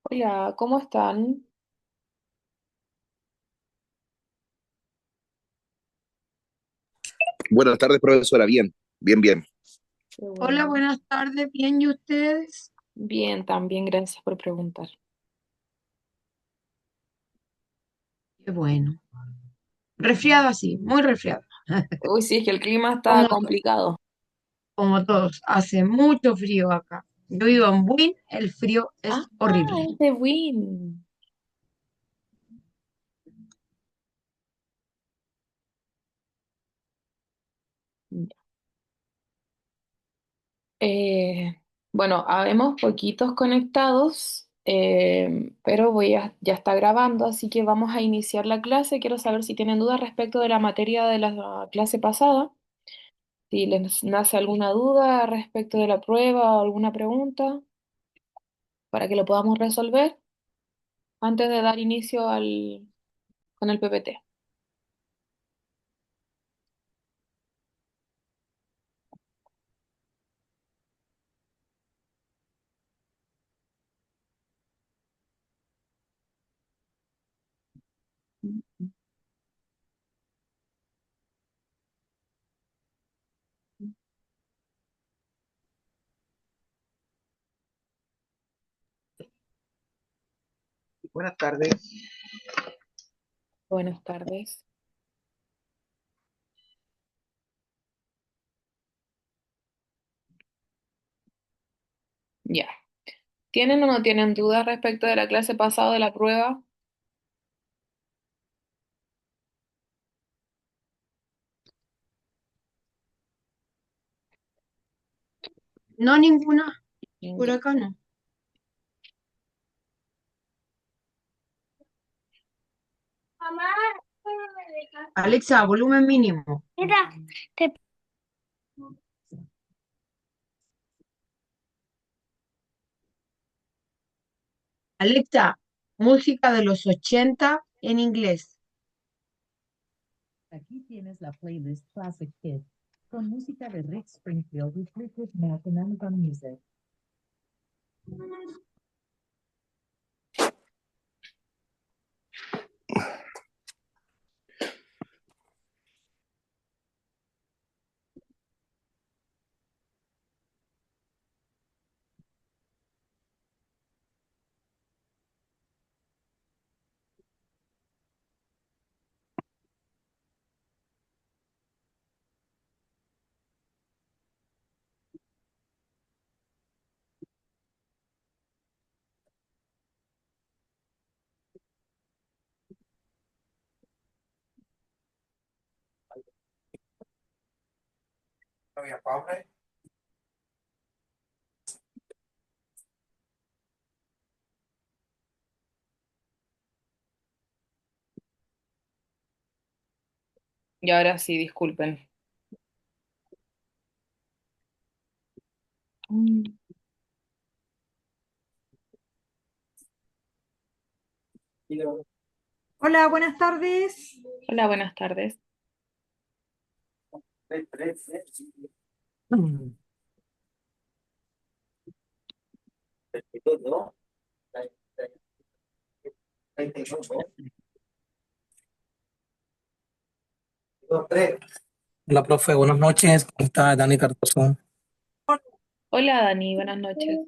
Hola, ¿cómo están? Buenas tardes, profesora. Bien, bien, bien. Qué Hola, bueno. buenas tardes, bien, ¿y ustedes? Bien, también gracias por preguntar. Qué bueno. Resfriado así, muy resfriado, Uy, sí, es que el clima está como, to- complicado. como todos. Hace mucho frío acá. Yo vivo en Buin, el frío Ah, es horrible. es de Win. Bueno, habemos poquitos conectados, pero ya está grabando, así que vamos a iniciar la clase. Quiero saber si tienen dudas respecto de la materia de la clase pasada. Si les nace alguna duda respecto de la prueba o alguna pregunta para que lo podamos resolver antes de dar inicio con el PPT. Buenas tardes. Buenas tardes. Ya. ¿Tienen o no tienen dudas respecto de la clase pasada de la prueba? No ninguna, por Ya. acá no. Alexa, volumen mínimo. Mira, Alexa, música de los 80 en inglés. Aquí tienes la playlist Classic Hits con música de Rick Springfield y Fleetwood Mac en Amazon Music. y ahora sí, disculpen. Mm. Hola, buenas tardes. Hola, buenas tardes. Hola, profe, buenas noches. ¿Cómo está Dani Cardoso? Hola, Dani, buenas noches.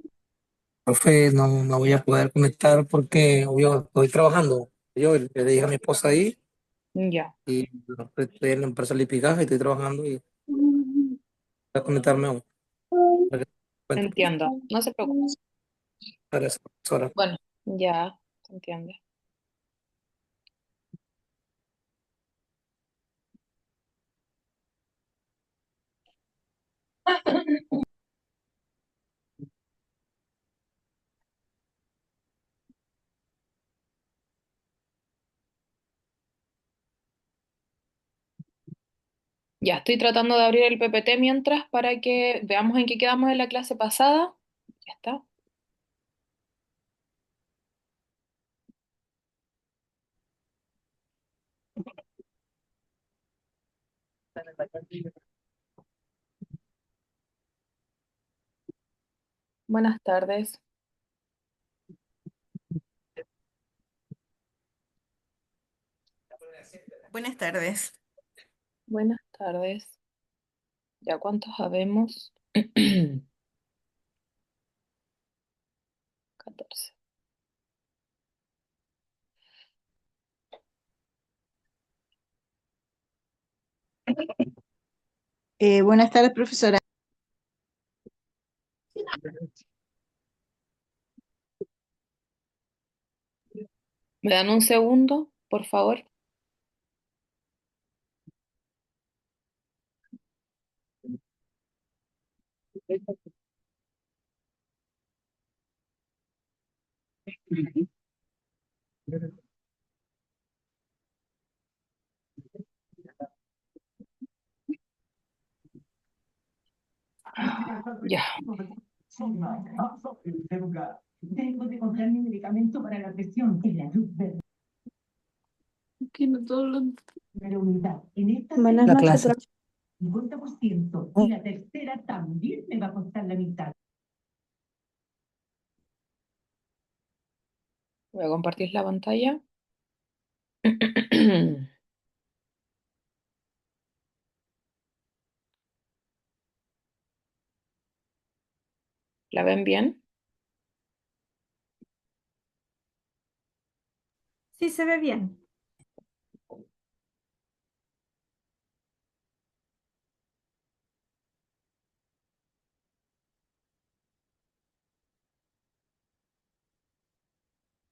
Profe, no voy a poder conectar porque yo estoy trabajando. Yo le dije a mi esposa ahí Ya, y bueno, estoy en la empresa Lipigas y estoy trabajando y voy a conectarme aún. Para que cuente, pues, entiendo. No se preocupe. para esa profesora. Bueno, ya se entiende. Ya estoy tratando de abrir el PPT mientras para que veamos en qué quedamos en la clase pasada. Ya está. Buenas tardes. Buenas tardes. Buenas tardes. ¿Ya cuántos habemos? 14. Buenas tardes, profesora. ¿Me dan un segundo, por favor? Ya. Tengo que comprar mi medicamento para la presión y la luz verde. Que no todos los- La unidad en esta Buenas La noches, clase. 50% y la tercera también me va a costar la mitad. Voy a compartir la pantalla. ¿La ven bien? Sí, se ve bien.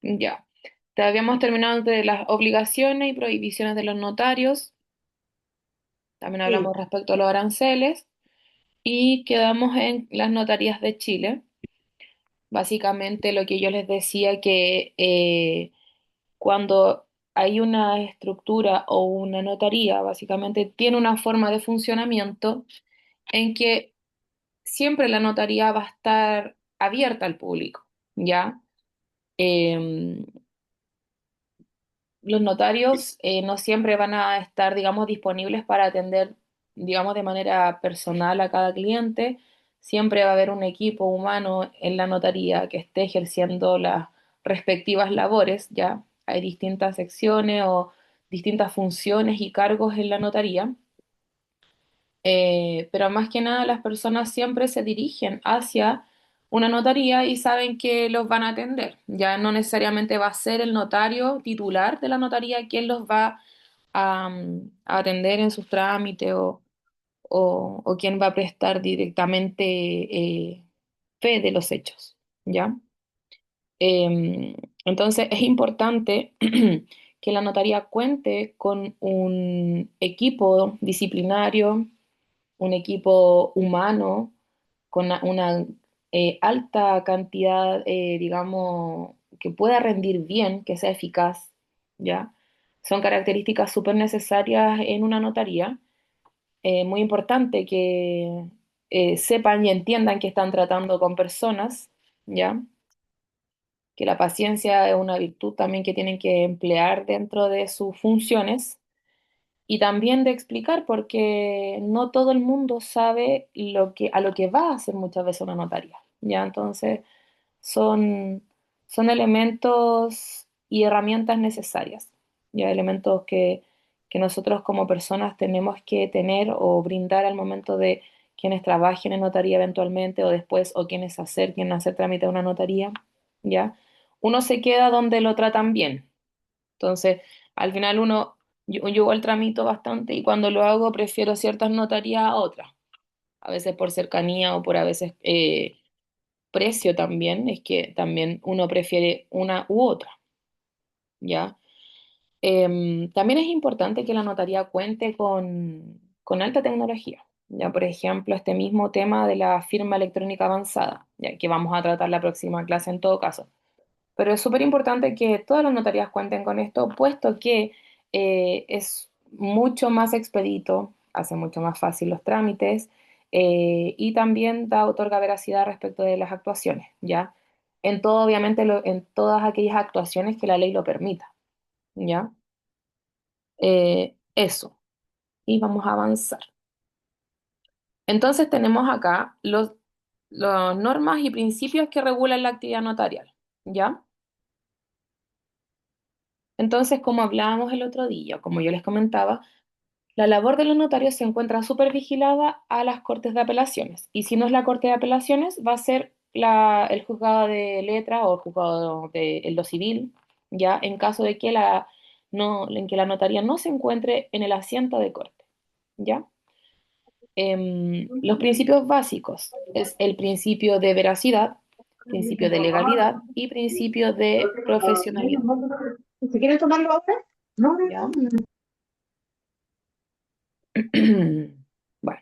Ya. Te habíamos terminado de las obligaciones y prohibiciones de los notarios. También sí. hablamos respecto a los aranceles y quedamos en las notarías de Chile. Básicamente lo que yo les decía que cuando hay una estructura o una notaría, básicamente tiene una forma de funcionamiento en que siempre la notaría va a estar abierta al público, ¿ya? Em, los notarios no siempre van a estar, digamos, disponibles para atender, digamos, de manera personal a cada cliente. Siempre va a haber un equipo humano en la notaría que esté ejerciendo las respectivas labores, ¿ya? Hay distintas secciones o distintas funciones y cargos en la notaría. Pero más que nada las personas siempre se dirigen hacia una notaría y saben que los van a atender. Ya no necesariamente va a ser el notario titular de la notaría quien los va a atender en sus trámites o quien va a prestar directamente fe de los hechos, ¿ya? Em, entonces es importante que la notaría cuente con un equipo disciplinario, un equipo humano con una alta cantidad, digamos, que pueda rendir bien, que sea eficaz, ¿ya? Son características súper necesarias en una notaría. Muy importante que sepan y entiendan que están tratando con personas, ¿ya? Que la paciencia es una virtud también que tienen que emplear dentro de sus funciones y también de explicar, porque no todo el mundo sabe a lo que va a hacer muchas veces una notaría, ¿ya? Entonces, son, son elementos y herramientas necesarias, ¿ya? Elementos que nosotros como personas tenemos que tener o brindar al momento de quienes trabajen en notaría eventualmente o después, o quienes quieren hacer trámite de una notaría, ¿ya? Uno se queda donde lo tratan bien. Entonces, al final yo igual tramito bastante y cuando lo hago prefiero ciertas notarías a otras. A veces por cercanía o por a veces precio también, es que también uno prefiere una u otra, ¿ya? También es importante que la notaría cuente con alta tecnología. Ya, por ejemplo, este mismo tema de la firma electrónica avanzada, ya que vamos a tratar la próxima clase en todo caso. Pero es súper importante que todas las notarías cuenten con esto, puesto que es mucho más expedito, hace mucho más fácil los trámites y también otorga veracidad respecto de las actuaciones, ¿ya? En todo, obviamente, en todas aquellas actuaciones que la ley lo permita, ¿ya? Eso, y vamos a avanzar. Entonces tenemos acá los normas y principios que regulan la actividad notarial, ¿ya? Entonces, como hablábamos el otro día, como yo les comentaba, la labor de los notarios se encuentra súper vigilada a las cortes de apelaciones. Y si no es la corte de apelaciones, va a ser el juzgado de letra o el juzgado de en lo civil, ya en caso de que en que la notaría no se encuentre en el asiento de corte, ¿ya? Los principios básicos es el principio de veracidad, principio de legalidad y principio de profesionalidad, ¿Se quieren tomarlo ahora? No, ¿ya? no, no. Bueno,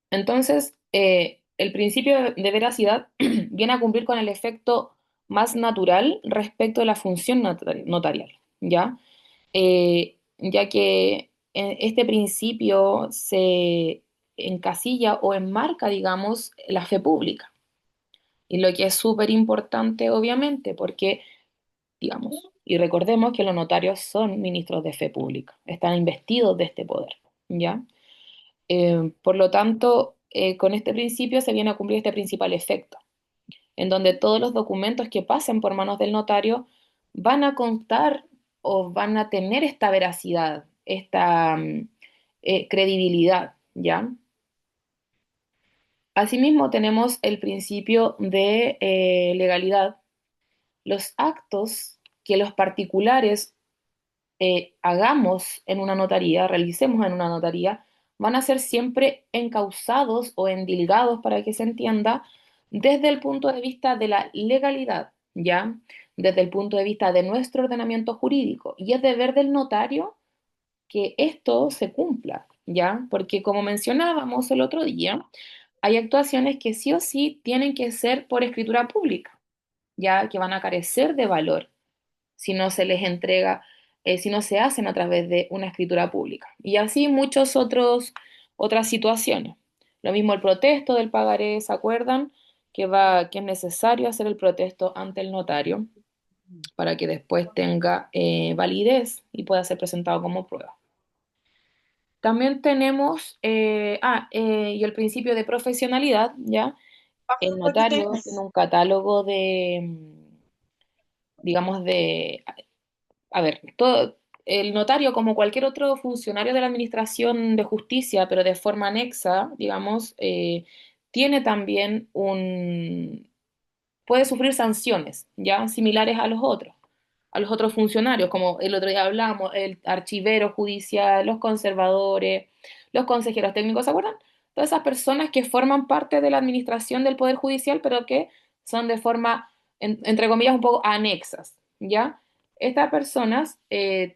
entonces el principio de veracidad viene a cumplir con el efecto más natural respecto de la función notarial, ¿ya? Ya que este principio se encasilla o enmarca, digamos, la fe pública. Y lo que es súper importante, obviamente, porque, digamos, y recordemos que los notarios son ministros de fe pública, están investidos de este poder, ¿ya? Por lo tanto, con este principio se viene a cumplir este principal efecto, en donde todos los documentos que pasen por manos del notario van a constar o van a tener esta veracidad, esta credibilidad, ¿ya? Asimismo, tenemos el principio de legalidad. Los actos que los particulares hagamos en una notaría, realicemos en una notaría, van a ser siempre encausados o endilgados, para que se entienda, desde el punto de vista de la legalidad, ¿ya? Desde el punto de vista de nuestro ordenamiento jurídico. Y es deber del notario que esto se cumpla, ¿ya? Porque como mencionábamos el otro día, hay actuaciones que sí o sí tienen que ser por escritura pública, ya que van a carecer de valor si no se les entrega, si no se hacen a través de una escritura pública. Y así muchas otras situaciones. Lo mismo el protesto del pagaré, ¿se acuerdan? Que es necesario hacer el protesto ante el notario para que después tenga validez y pueda ser presentado como prueba. También tenemos, y el principio de profesionalidad, ¿ya? El notario tiene un catálogo digamos, a ver, el notario, como cualquier otro funcionario de la Administración de Justicia, pero de forma anexa, digamos, tiene también puede sufrir sanciones, ¿ya? Similares a los otros funcionarios, como el otro día hablamos, el archivero judicial, los conservadores, los consejeros técnicos, ¿se acuerdan? Todas esas personas que forman parte de la administración del Poder Judicial, pero que son de forma, entre comillas, un poco anexas, ¿ya? Estas personas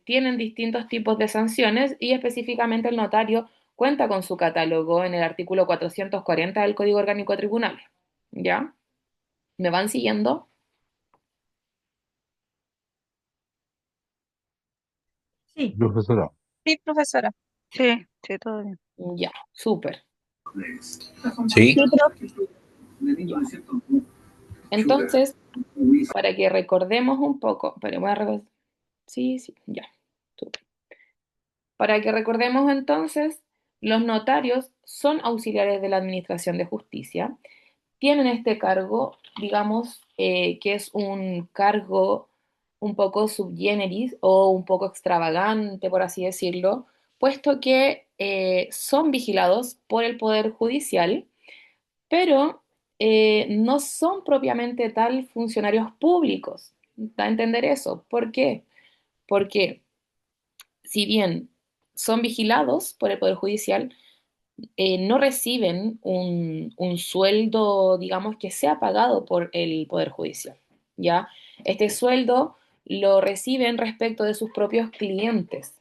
tienen distintos tipos de sanciones y específicamente el notario cuenta con su catálogo en el artículo 440 del Código Orgánico de Tribunales, ¿ya? ¿Me van siguiendo? Sí, Profesora, sí, profesora. Sí, sí, todo bien. Ya, súper. sí, Ya. Entonces, para que recordemos un poco, pero voy a sí, sí, ya, súper. Para que recordemos entonces, los notarios son auxiliares de la Administración de Justicia, tienen este cargo, digamos, que es un cargo un poco subgeneris o un poco extravagante, por así decirlo, puesto que son vigilados por el Poder Judicial, pero no son propiamente tal funcionarios públicos. ¿Da a entender eso? ¿Por qué? Porque si bien son vigilados por el Poder Judicial, no reciben un sueldo, digamos, que sea pagado por el Poder Judicial, ¿ya? Este sueldo lo reciben respecto de sus propios clientes,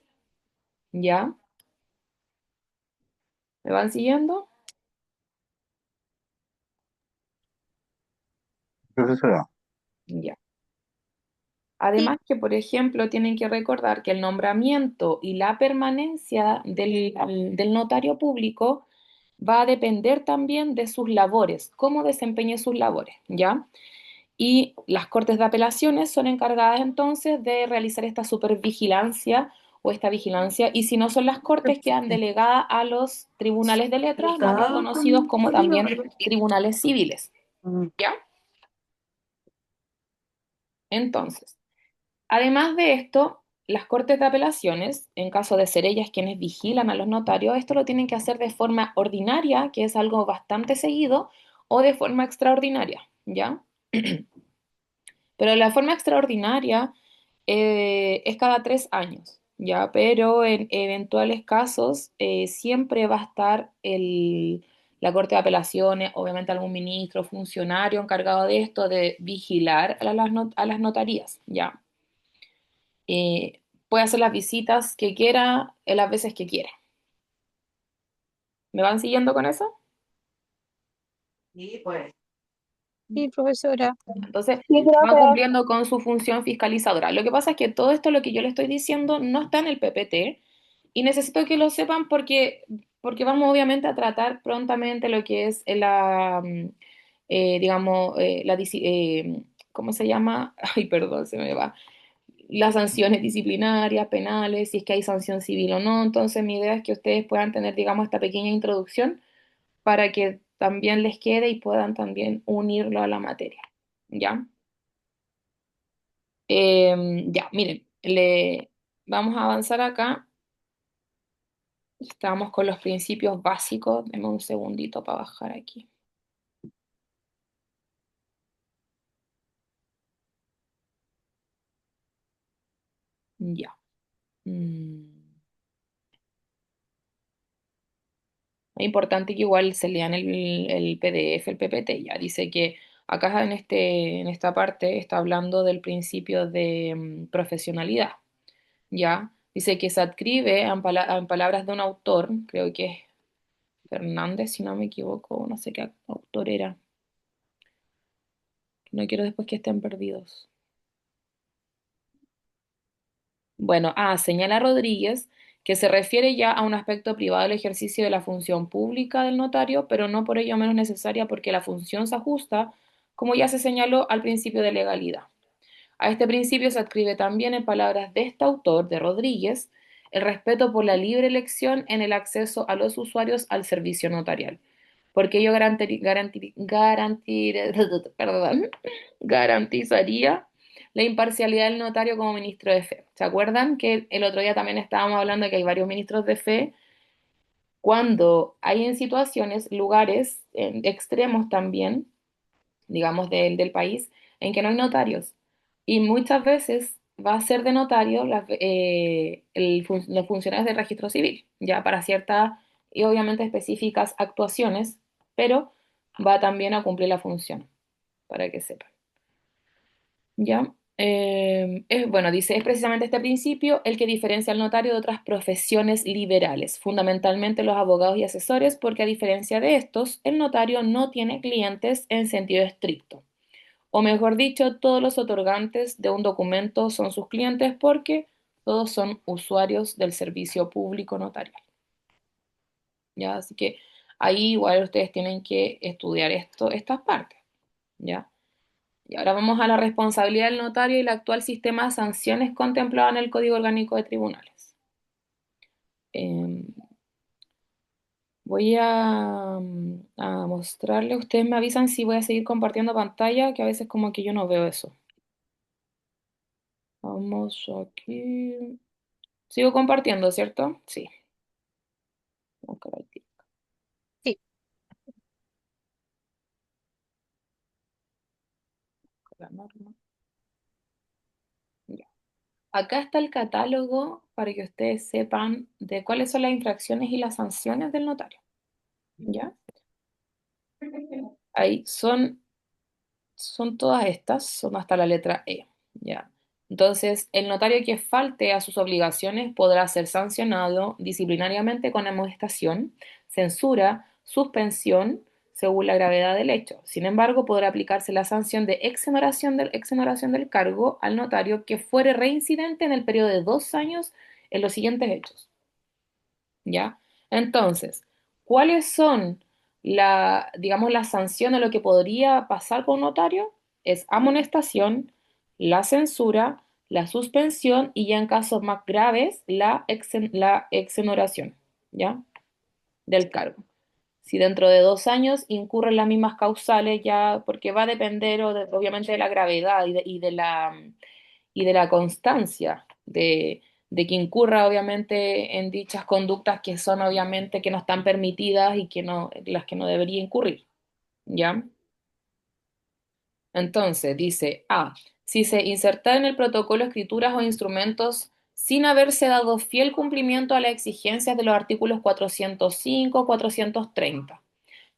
¿ya? ¿Me van siguiendo? profesora. Ya. Sí, Además que, por ejemplo, tienen que recordar que el nombramiento y la permanencia del notario público va a depender también de sus labores, cómo desempeñe sus labores, ¿ya? Y las cortes de apelaciones son encargadas entonces de realizar esta supervigilancia o esta vigilancia, y si no son las cortes, quedan delegadas a los tribunales de letras, más bien conocidos como también tribunales civiles, ¿ya? Entonces, Además de esto, las cortes de apelaciones, en caso de ser ellas quienes vigilan a los notarios, esto lo tienen que hacer de forma ordinaria, que es algo bastante seguido, o de forma extraordinaria, ¿ya? Pero la forma extraordinaria es cada 3 años, ¿ya? Pero en eventuales casos siempre va a estar la Corte de Apelaciones, obviamente algún ministro, funcionario encargado de esto, de vigilar a las notarías, ¿ya? Puede hacer las visitas que quiera, las veces que quiera. ¿Me van siguiendo con eso? Sí, pues. Sí, profesora. Entonces, Sí, va profe. cumpliendo con su función fiscalizadora. Lo que pasa es que todo esto, lo que yo le estoy diciendo, no está en el PPT y necesito que lo sepan porque vamos obviamente a tratar prontamente lo que es digamos, ¿cómo se llama? Ay, perdón, se me va. Las sanciones disciplinarias, penales, si es que hay sanción civil o no. Entonces, mi idea es que ustedes puedan tener, digamos, esta pequeña introducción para que también les quede y puedan también unirlo a la materia. ¿Ya? Ya, miren, vamos a avanzar acá. Estamos con los principios básicos. Deme un segundito para bajar aquí. Ya. Mm. Es importante que igual se lean el PDF, el PPT. Ya dice que acá en esta parte está hablando del principio de profesionalidad. Ya. Dice que se adscribe en palabras de un autor, creo que es Fernández, si no me equivoco, no sé qué autor era. No quiero después que estén perdidos. Bueno, señala Rodríguez que se refiere ya a un aspecto privado del ejercicio de la función pública del notario, pero no por ello menos necesaria porque la función se ajusta, como ya se señaló, al principio de legalidad. A este principio se adscribe también, en palabras de este autor, de Rodríguez, el respeto por la libre elección en el acceso a los usuarios al servicio notarial, porque ello perdón, garantizaría la imparcialidad del notario como ministro de fe. ¿Se acuerdan que el otro día también estábamos hablando de que hay varios ministros de fe cuando hay en situaciones, lugares extremos también, digamos, del país, en que no hay notarios? Y muchas veces va a ser de notario los funcionarios del registro civil, ya para ciertas y obviamente específicas actuaciones, pero va también a cumplir la función, para que sepan. ¿Ya? Bueno, dice, es precisamente este principio el que diferencia al notario de otras profesiones liberales, fundamentalmente los abogados y asesores, porque a diferencia de estos, el notario no tiene clientes en sentido estricto. O mejor dicho, todos los otorgantes de un documento son sus clientes porque todos son usuarios del servicio público notarial. ¿Ya? Así que ahí igual ustedes tienen que estudiar estas partes. ¿Ya? Y ahora vamos a la responsabilidad del notario y el actual sistema de sanciones contemplado en el Código Orgánico de Tribunales. Eh, Voy a mostrarle, ustedes me avisan si voy a seguir compartiendo pantalla, que a veces como que yo no veo eso. Vamos aquí. Sigo compartiendo, ¿cierto? Sí. Ok, aquí, Sí. la norma. Ya. Acá está el catálogo para que ustedes sepan de cuáles son las infracciones y las sanciones del notario. ¿Ya? Ahí son todas estas, son hasta la letra E. ¿Ya? Entonces, el notario que falte a sus obligaciones podrá ser sancionado disciplinariamente con amonestación, censura, suspensión, según la gravedad del hecho. Sin embargo, podrá aplicarse la sanción de exoneración del cargo al notario que fuere reincidente en el periodo de 2 años en los siguientes hechos. ¿Ya? Entonces, ¿cuáles son digamos, las sanciones, lo que podría pasar con un notario? Es amonestación, la censura, la suspensión y ya en casos más graves, la exoneración, ¿ya? Del cargo. Si dentro de 2 años incurren las mismas causales, ya, porque va a depender obviamente de la gravedad y de la constancia de que incurra obviamente en dichas conductas que son obviamente que no están permitidas y que no, las que no debería incurrir, ¿ya? Entonces, dice A, si se inserta en el protocolo escrituras o instrumentos sin haberse dado fiel cumplimiento a las exigencias de los artículos 405 o 430.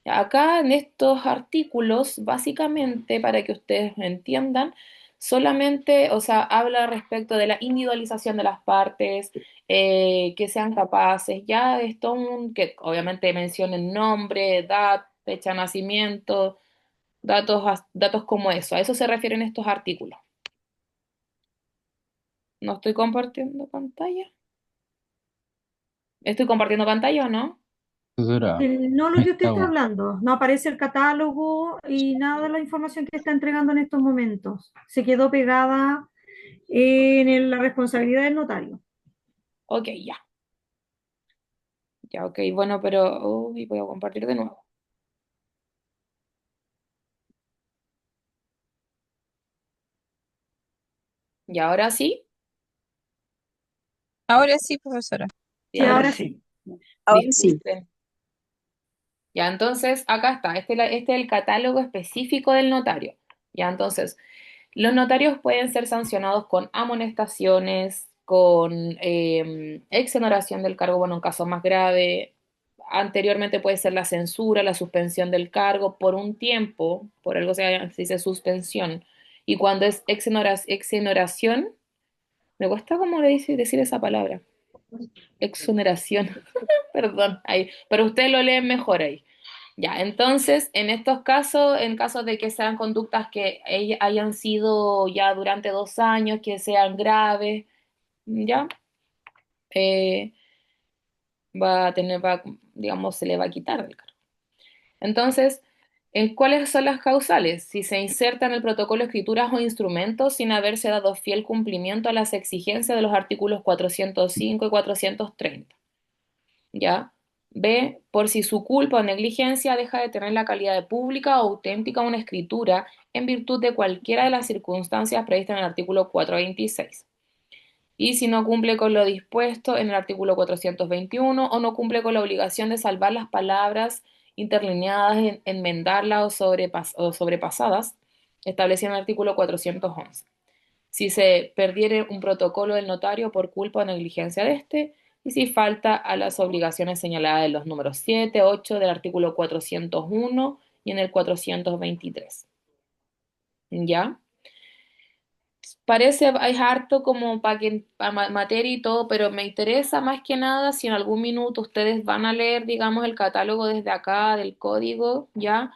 Acá en estos artículos, básicamente, para que ustedes entiendan, solamente, o sea, habla respecto de la individualización de las partes, que sean capaces, ya esto, que obviamente mencionen nombre, edad, fecha de nacimiento, datos como eso. A eso se refieren estos artículos. ¿No estoy compartiendo pantalla? ¿Estoy compartiendo pantalla o no? Profesora, No lo ahí que usted está estamos. hablando, no aparece el catálogo y nada de la información que está entregando en estos momentos. Se quedó pegada en la responsabilidad del notario. Ok, ya. Ya, ok, bueno, pero uy, voy a compartir de nuevo. Y ahora sí. Ahora sí, profesora. Sí, Ya, ahora sí. Ahora sí. disculpen. Ya, entonces, acá está. Este es el catálogo específico del notario. Ya, entonces, los notarios pueden ser sancionados con amonestaciones, con exoneración del cargo, bueno, en caso más grave. Anteriormente puede ser la censura, la suspensión del cargo por un tiempo, por algo se dice suspensión. Y cuando es exoneración, me cuesta cómo le dice decir esa palabra. Exoneración, perdón, ahí. Pero ustedes lo leen mejor ahí. Ya, entonces, en estos casos, en caso de que sean conductas que hayan sido ya durante 2 años, que sean graves, ya, eh, digamos, se le va a quitar del cargo. Entonces, ¿en cuáles son las causales? Si se inserta en el protocolo escrituras o instrumentos sin haberse dado fiel cumplimiento a las exigencias de los artículos 405 y 430. ¿Ya? B, por si su culpa o negligencia deja de tener la calidad de pública o auténtica una escritura en virtud de cualquiera de las circunstancias previstas en el artículo 426. Y si no cumple con lo dispuesto en el artículo 421 o no cumple con la obligación de salvar las palabras interlineadas, enmendarlas o sobrepasadas, establecido en el artículo 411. Si se perdiere un protocolo del notario por culpa o negligencia de este, y si falta a las obligaciones señaladas en los números 7, 8 del artículo 401 y en el 423. ¿Ya? Parece, es harto como para que materia y todo, pero me interesa más que nada si en algún minuto ustedes van a leer, digamos, el catálogo desde acá del código, ¿ya?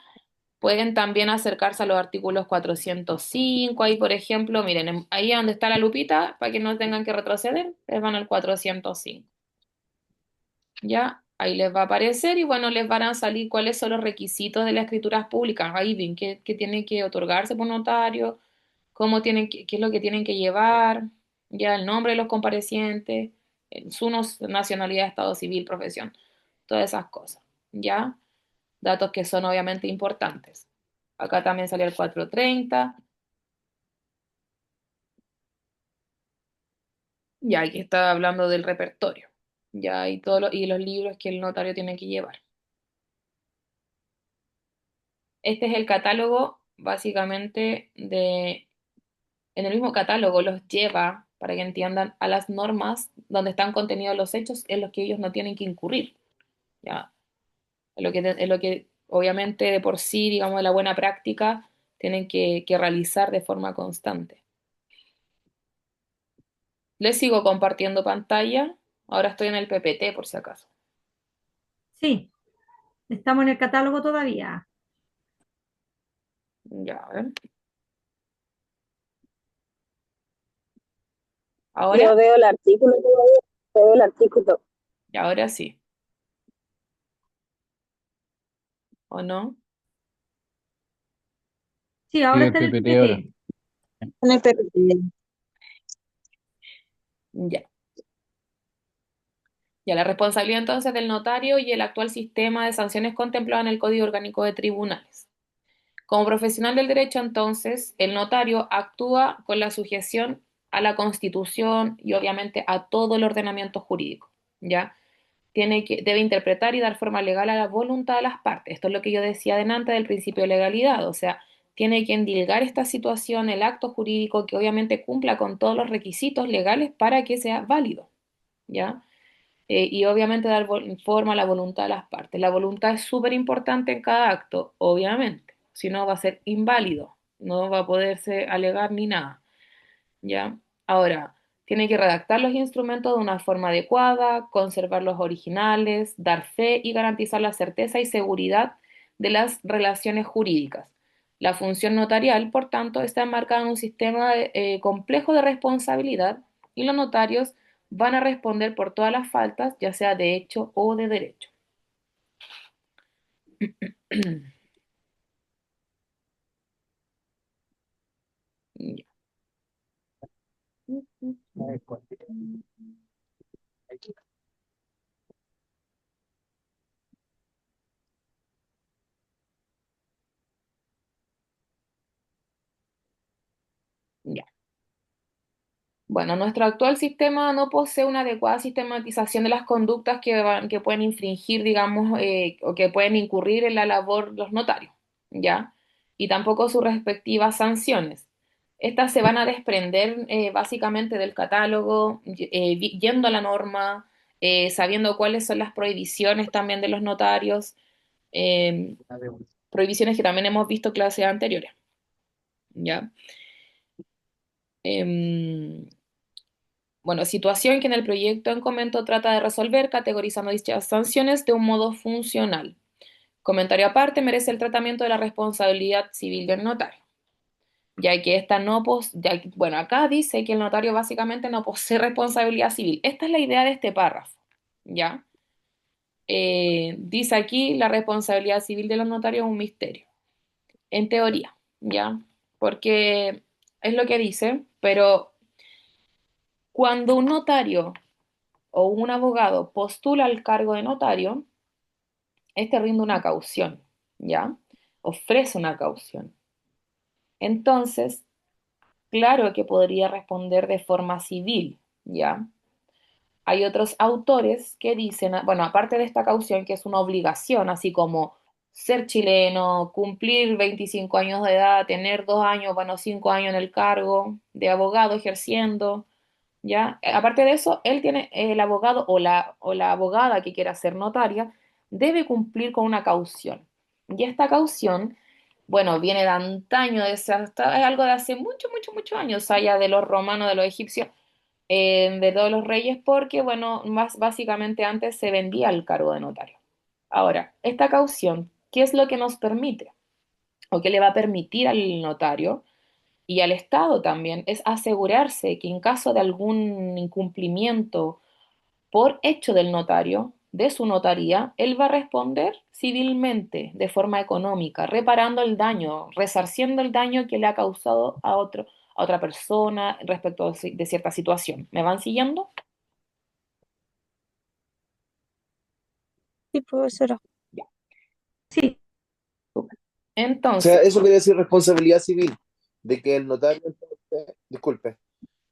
Pueden también acercarse a los artículos 405, ahí por ejemplo, miren, ahí donde está la lupita, para que no tengan que retroceder, les van al 405. ¿Ya? Ahí les va a aparecer y bueno, les van a salir cuáles son los requisitos de las escrituras públicas. Ahí ven que tiene que otorgarse por notario, cómo tienen qué es lo que tienen que llevar, ya el nombre de los comparecientes, su nacionalidad, estado civil, profesión, todas esas cosas. ¿Ya? Datos que son obviamente importantes. Acá también salió el 430. Ya aquí está hablando del repertorio. Ya y y los libros que el notario tiene que llevar. Este es el catálogo, básicamente, en el mismo catálogo los lleva, para que entiendan, a las normas donde están contenidos los hechos en los que ellos no tienen que incurrir. ¿Ya? En lo que obviamente de por sí, digamos, de la buena práctica, tienen que realizar de forma constante. Les sigo compartiendo pantalla. Ahora estoy en el PPT por si acaso. Sí, estamos en el catálogo todavía. Ya, a ver. Ahora, Yo veo el artículo todavía, veo el artículo. y ahora sí. ¿O no? Sí, ahora Sigue el está en el PPT ahora. PPT. En el PPT. Ya. Ya, la responsabilidad entonces del notario y el actual sistema de sanciones contemplado en el Código Orgánico de Tribunales. Como profesional del derecho, entonces, el notario actúa con la sujeción a la Constitución y obviamente a todo el ordenamiento jurídico, ¿ya? Debe interpretar y dar forma legal a la voluntad de las partes. Esto es lo que yo decía delante del principio de legalidad, o sea, tiene que endilgar esta situación, el acto jurídico que obviamente cumpla con todos los requisitos legales para que sea válido, ¿ya? Y obviamente dar forma a la voluntad de las partes. La voluntad es súper importante en cada acto, obviamente, si no va a ser inválido, no va a poderse alegar ni nada, ¿ya? Ahora, tiene que redactar los instrumentos de una forma adecuada, conservar los originales, dar fe y garantizar la certeza y seguridad de las relaciones jurídicas. La función notarial, por tanto, está enmarcada en un sistema complejo de responsabilidad y los notarios van a responder por todas las faltas, ya sea de hecho o de derecho. Ya. Ya. Bueno, nuestro actual sistema no posee una adecuada sistematización de las conductas que pueden infringir, digamos, o que pueden incurrir en la labor los notarios, ¿ya? Y tampoco sus respectivas sanciones. Estas se van a desprender básicamente del catálogo, yendo a la norma, sabiendo cuáles son las prohibiciones también de los notarios, eh, prohibiciones que también hemos visto en clases anteriores, ¿ya? Em, Bueno, situación que en el proyecto en comento trata de resolver categorizando dichas sanciones de un modo funcional. Comentario aparte merece el tratamiento de la responsabilidad civil del notario, ya que esta no bueno, acá dice que el notario básicamente no posee responsabilidad civil. Esta es la idea de este párrafo, ¿ya? Dice aquí la responsabilidad civil de los notarios es un misterio, en teoría, ¿ya? Porque es lo que dice, pero cuando un notario o un abogado postula al cargo de notario, este rinde una caución, ¿ya? Ofrece una caución. Entonces, claro que podría responder de forma civil, ¿ya? Hay otros autores que dicen, bueno, aparte de esta caución, que es una obligación, así como ser chileno, cumplir 25 años de edad, tener 2 años, bueno, 5 años en el cargo de abogado ejerciendo, ¿ya? Aparte de eso, él tiene, el abogado o la abogada que quiera ser notaria, debe cumplir con una caución. Y esta caución, bueno, viene de antaño, es algo de hace muchos años, allá de los romanos, de los egipcios, de todos los reyes, porque, bueno, más básicamente antes se vendía el cargo de notario. Ahora, esta caución, ¿qué es lo que nos permite? ¿O qué le va a permitir al notario? Y al Estado también es asegurarse que en caso de algún incumplimiento por hecho del notario, de su notaría, él va a responder civilmente, de forma económica, reparando el daño, resarciendo el daño que le ha causado a otra persona respecto de cierta situación. ¿Me van siguiendo? Sí, profesora. Ya. Sí, Súper. O sea, Entonces, eso quiere decir responsabilidad civil, de que el notario, entonces, disculpe,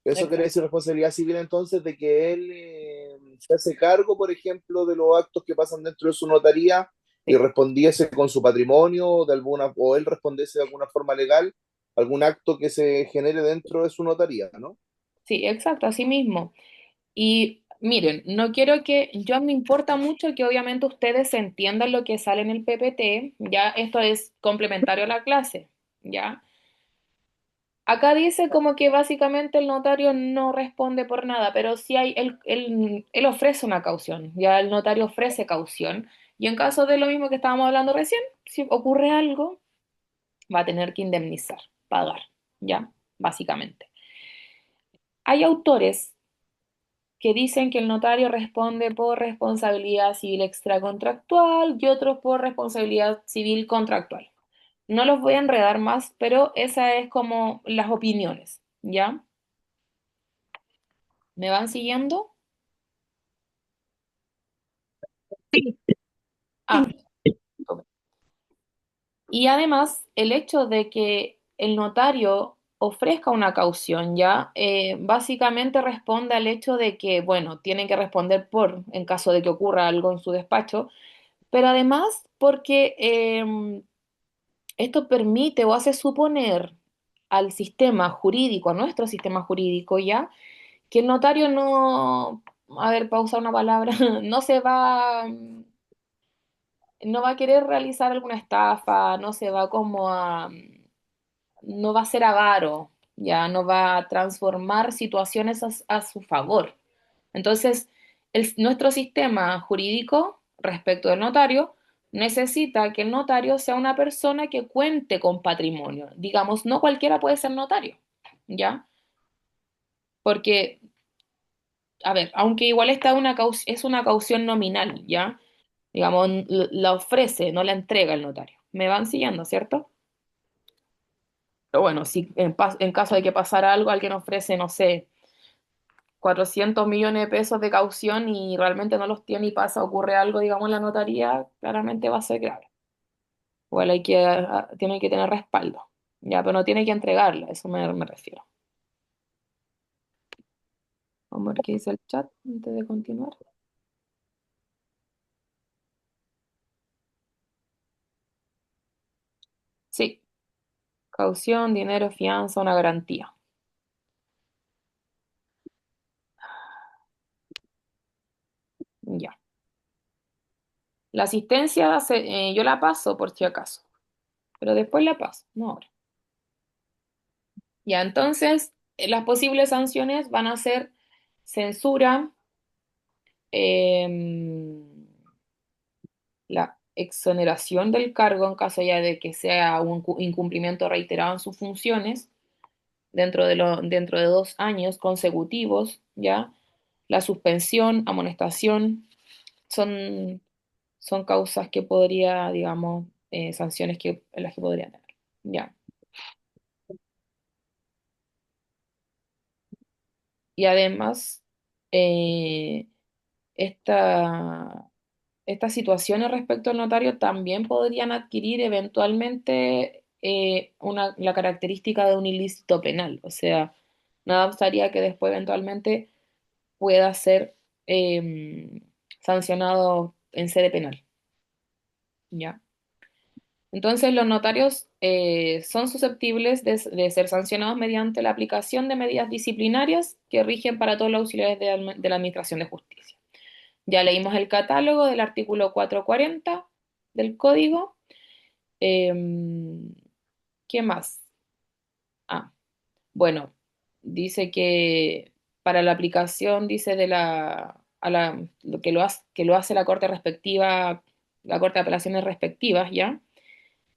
eso quiere exacto. decir responsabilidad civil entonces de que él se hace cargo, por ejemplo, de los actos que pasan dentro de su notaría y Sí, respondiese con su patrimonio de alguna, o él respondiese de alguna forma legal algún acto que se genere dentro de su notaría, ¿no? sí, exacto, así mismo. Y miren, no quiero que, yo me importa mucho que obviamente ustedes entiendan lo que sale en el PPT, ya esto es complementario a la clase, ¿ya? Acá dice como que básicamente el notario no responde por nada, pero sí hay, él ofrece una caución, ya el notario ofrece caución, y en caso de lo mismo que estábamos hablando recién, si ocurre algo, va a tener que indemnizar, pagar, ¿ya? Básicamente. Hay autores que dicen que el notario responde por responsabilidad civil extracontractual y otros por responsabilidad civil contractual. No los voy a enredar más, pero esa es como las opiniones, ¿ya? ¿Me van siguiendo? sí, Ah, ok. Y además, el hecho de que el notario ofrezca una caución, ¿ya? Básicamente responde al hecho de que, bueno, tienen que responder en caso de que ocurra algo en su despacho, pero además porque esto permite o hace suponer al sistema jurídico, a nuestro sistema jurídico, ¿ya? Que el notario no, a ver, para usar una palabra, no va a querer realizar alguna estafa, no se va como a, no va a ser avaro, ya no va a transformar situaciones a su favor. Entonces, nuestro sistema jurídico respecto del notario necesita que el notario sea una persona que cuente con patrimonio. Digamos, no cualquiera puede ser notario, ¿ya? Porque, a ver, aunque igual es una caución nominal, ¿ya? Digamos, la ofrece, no la entrega el notario. ¿Me van siguiendo, cierto? Pero bueno, si en caso de que pasara algo, alguien ofrece, no sé, 400 millones de pesos de caución y realmente no los tiene y pasa, ocurre algo, digamos, en la notaría, claramente va a ser grave. Igual tiene que tener respaldo, ya, pero no tiene que entregarla, a eso me refiero. Vamos a ver qué dice el chat antes de continuar. Sí, caución, dinero, fianza, una garantía. Ya. La asistencia yo la paso por si acaso, pero después la paso, no ahora. Ya, entonces, las posibles sanciones van a ser censura, em, la exoneración del cargo en caso ya de que sea un incumplimiento reiterado en sus funciones dentro de 2 años consecutivos, ¿ya? La suspensión, amonestación, son, son causas que podría, digamos, sanciones en las que podría tener, ¿ya? Y además, eh, esta, estas situaciones respecto al notario también podrían adquirir eventualmente la característica de un ilícito penal. O sea, nada obstaría que después eventualmente pueda ser sancionado en sede penal. ¿Ya? Entonces, los notarios son susceptibles de ser sancionados mediante la aplicación de medidas disciplinarias que rigen para todos los auxiliares de la Administración de Justicia. Ya leímos el catálogo del artículo 440 del código. ¿Qué más? Ah, bueno, dice que para la aplicación, dice lo que lo hace la Corte respectiva, la Corte de Apelaciones respectivas, ¿ya?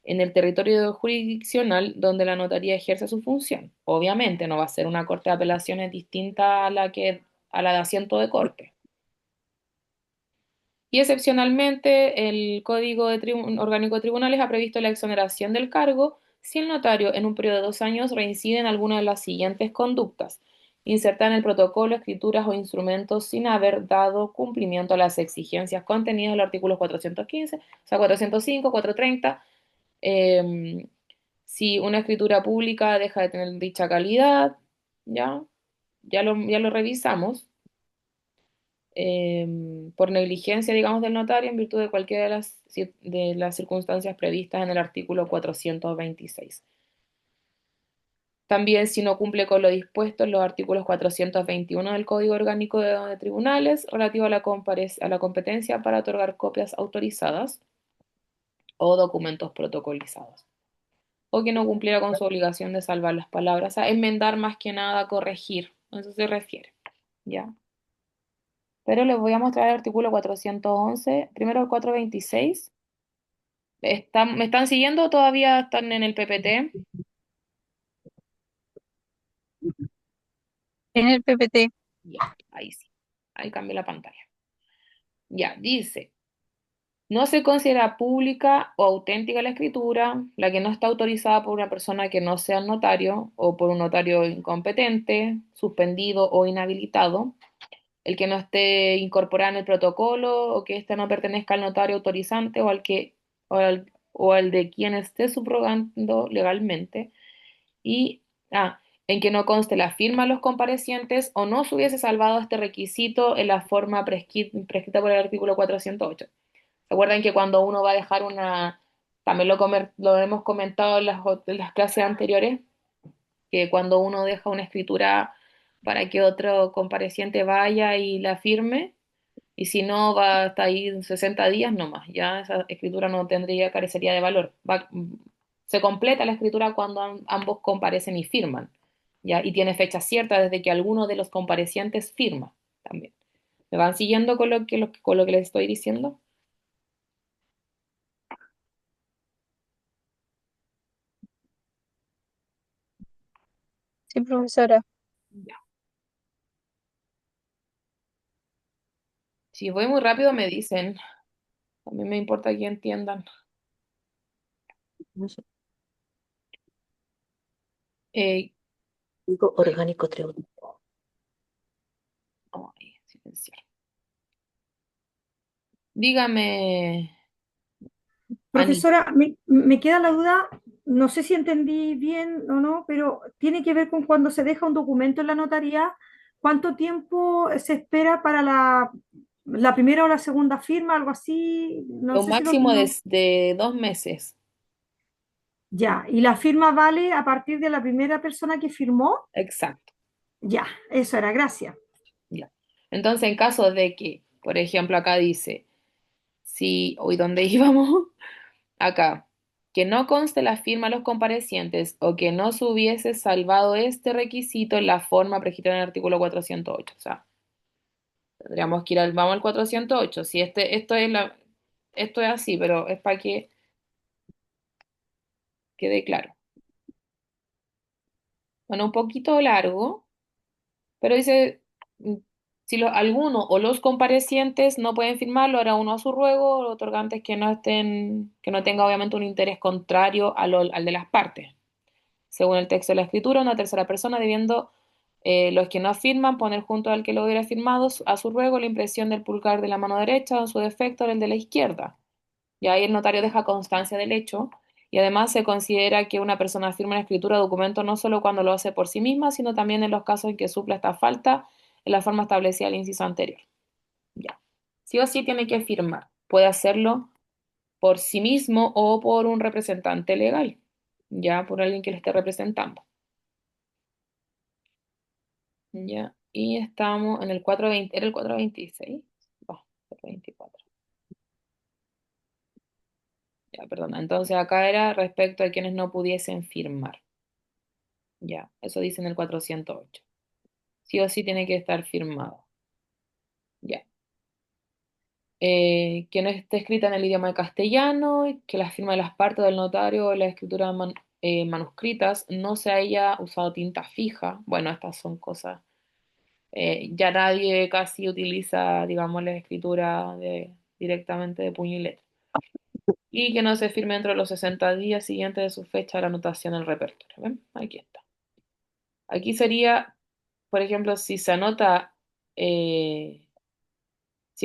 En el territorio jurisdiccional donde la notaría ejerce su función. Obviamente no va a ser una Corte de Apelaciones distinta a la de asiento de corte. Y excepcionalmente, el Código Orgánico de Tribunales ha previsto la exoneración del cargo si el notario en un periodo de 2 años reincide en alguna de las siguientes conductas: insertar en el protocolo escrituras o instrumentos sin haber dado cumplimiento a las exigencias contenidas en los artículos 415, o sea, 405, 430, eh, si una escritura pública deja de tener dicha calidad, ¿ya? Ya lo revisamos por negligencia, digamos, del notario en virtud de cualquiera de las circunstancias previstas en el artículo 426. También si no cumple con lo dispuesto en los artículos 421 del Código Orgánico de Tribunales relativo a la competencia para otorgar copias autorizadas o documentos protocolizados, o que no cumpliera con su obligación de salvar las palabras, a enmendar más que nada, corregir, a eso se refiere, ¿ya? Pero les voy a mostrar el artículo 411, primero el 426. ¿Me están siguiendo o todavía están en el PPT? En el PPT. Ya, ahí sí. Ahí cambié la pantalla. Ya, dice, no se considera pública o auténtica la escritura, la que no está autorizada por una persona que no sea notario o por un notario incompetente, suspendido o inhabilitado, el que no esté incorporado en el protocolo o que éste no pertenezca al notario autorizante o al de quien esté subrogando legalmente, y En que no conste la firma de los comparecientes o no se hubiese salvado este requisito en la forma prescrita por el artículo 408. ¿Se acuerdan que cuando uno va a dejar también lo hemos comentado en las clases anteriores, que cuando uno deja una escritura para que otro compareciente vaya y la firme, y si no va hasta ahí 60 días nomás, ya esa escritura no carecería de valor. Se completa la escritura cuando ambos comparecen y firman, ya, y tiene fecha cierta desde que alguno de los comparecientes firma también. ¿Me van siguiendo con con lo que les estoy diciendo? Sí, profesora. Ya. Si voy muy rápido me dicen, a mí me importa que entiendan. Eh, Orgánico tributo. ay, silenciar. Dígame, Ani. Profesora, me queda la duda, no sé si entendí bien o no, pero tiene que ver con cuando se deja un documento en la notaría, ¿cuánto tiempo se espera para la primera o la segunda firma, algo así? No Un sé si máximo no. de 2 meses. Ya, ¿y la firma vale a partir de la primera persona que firmó? Exacto. Ya, eso era, gracias. Ya. Entonces, en caso de que, por ejemplo, acá dice, si, hoy dónde íbamos, acá, que no conste la firma de los comparecientes o que no se hubiese salvado este requisito en la forma prescrita en el artículo 408. O sea, tendríamos que vamos al 408. Si esto es así, pero es para que quede claro. Bueno, un poquito largo, pero dice, si alguno o los comparecientes no pueden firmarlo, hará uno a su ruego, los otorgantes que no tenga obviamente un interés contrario al de las partes. Según el texto de la escritura, una tercera persona debiendo los que no afirman poner junto al que lo hubiera firmado a su ruego la impresión del pulgar de la mano derecha o en su defecto el de la izquierda. Y ahí el notario deja constancia del hecho y además se considera que una persona firma una escritura o documento no solo cuando lo hace por sí misma, sino también en los casos en que supla esta falta en la forma establecida en el inciso anterior. Ya. Sí o sí tiene que firmar. Puede hacerlo por sí mismo o por un representante legal, ya por alguien que le esté representando. Ya. Y estamos en el 420, ¿era el 426? No, 424. Ya, perdona. Entonces acá era respecto a quienes no pudiesen firmar. Ya, eso dice en el 408. Sí o sí tiene que estar firmado. Ya. Que no esté escrita en el idioma castellano, y que la firma de las partes del notario o la escritura manuscritas no se haya usado tinta fija. Bueno, estas son cosas. Ya nadie casi utiliza, digamos, la escritura directamente de puño y letra. Y que no se firme dentro de los 60 días siguientes de su fecha de la anotación del repertorio. ¿Ven? Aquí está. Aquí sería, por ejemplo, si se anota, si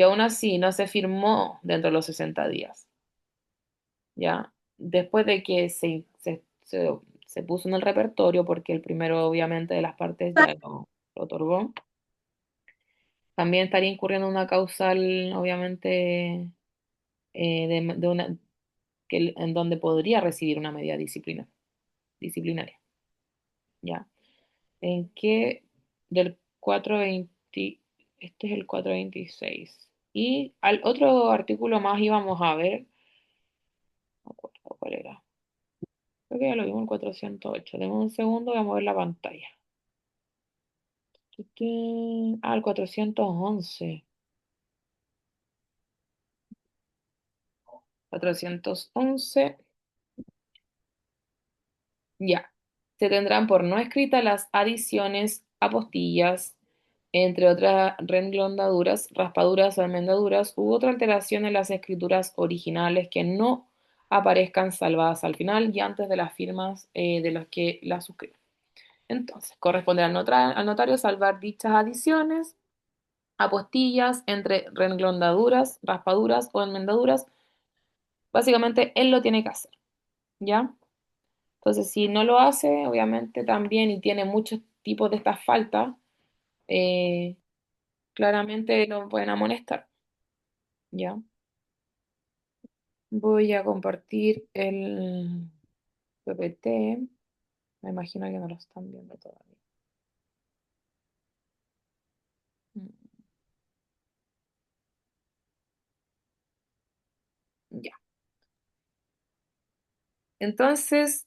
aún así no se firmó dentro de los 60 días, ¿ya? Después de que se puso en el repertorio, porque el primero obviamente de las partes ya lo otorgó, también estaría incurriendo en una causal, obviamente, de una, en donde podría recibir una medida disciplinaria, ¿ya? En que del 420, este es el 426. Y al otro artículo más íbamos a ver, no me acuerdo cuál era. Creo que ya lo vimos el 408. Deme un segundo, voy a mover la pantalla. El 411. 411. Ya. Se tendrán por no escritas las adiciones, apostillas, entre otras renglondaduras, raspaduras o enmendaduras u otra alteración en las escrituras originales que no aparezcan salvadas al final y antes de las firmas de los que las suscriben. Entonces, corresponde al notario salvar dichas adiciones, apostillas, entre renglondaduras, raspaduras o enmendaduras. Básicamente, él lo tiene que hacer, ¿ya? Entonces, si no lo hace, obviamente también, y tiene muchos tipos de estas faltas, eh, claramente lo pueden amonestar, ¿ya? Voy a compartir el PPT. Me imagino que no lo están viendo todavía. Mm, Ya. Entonces,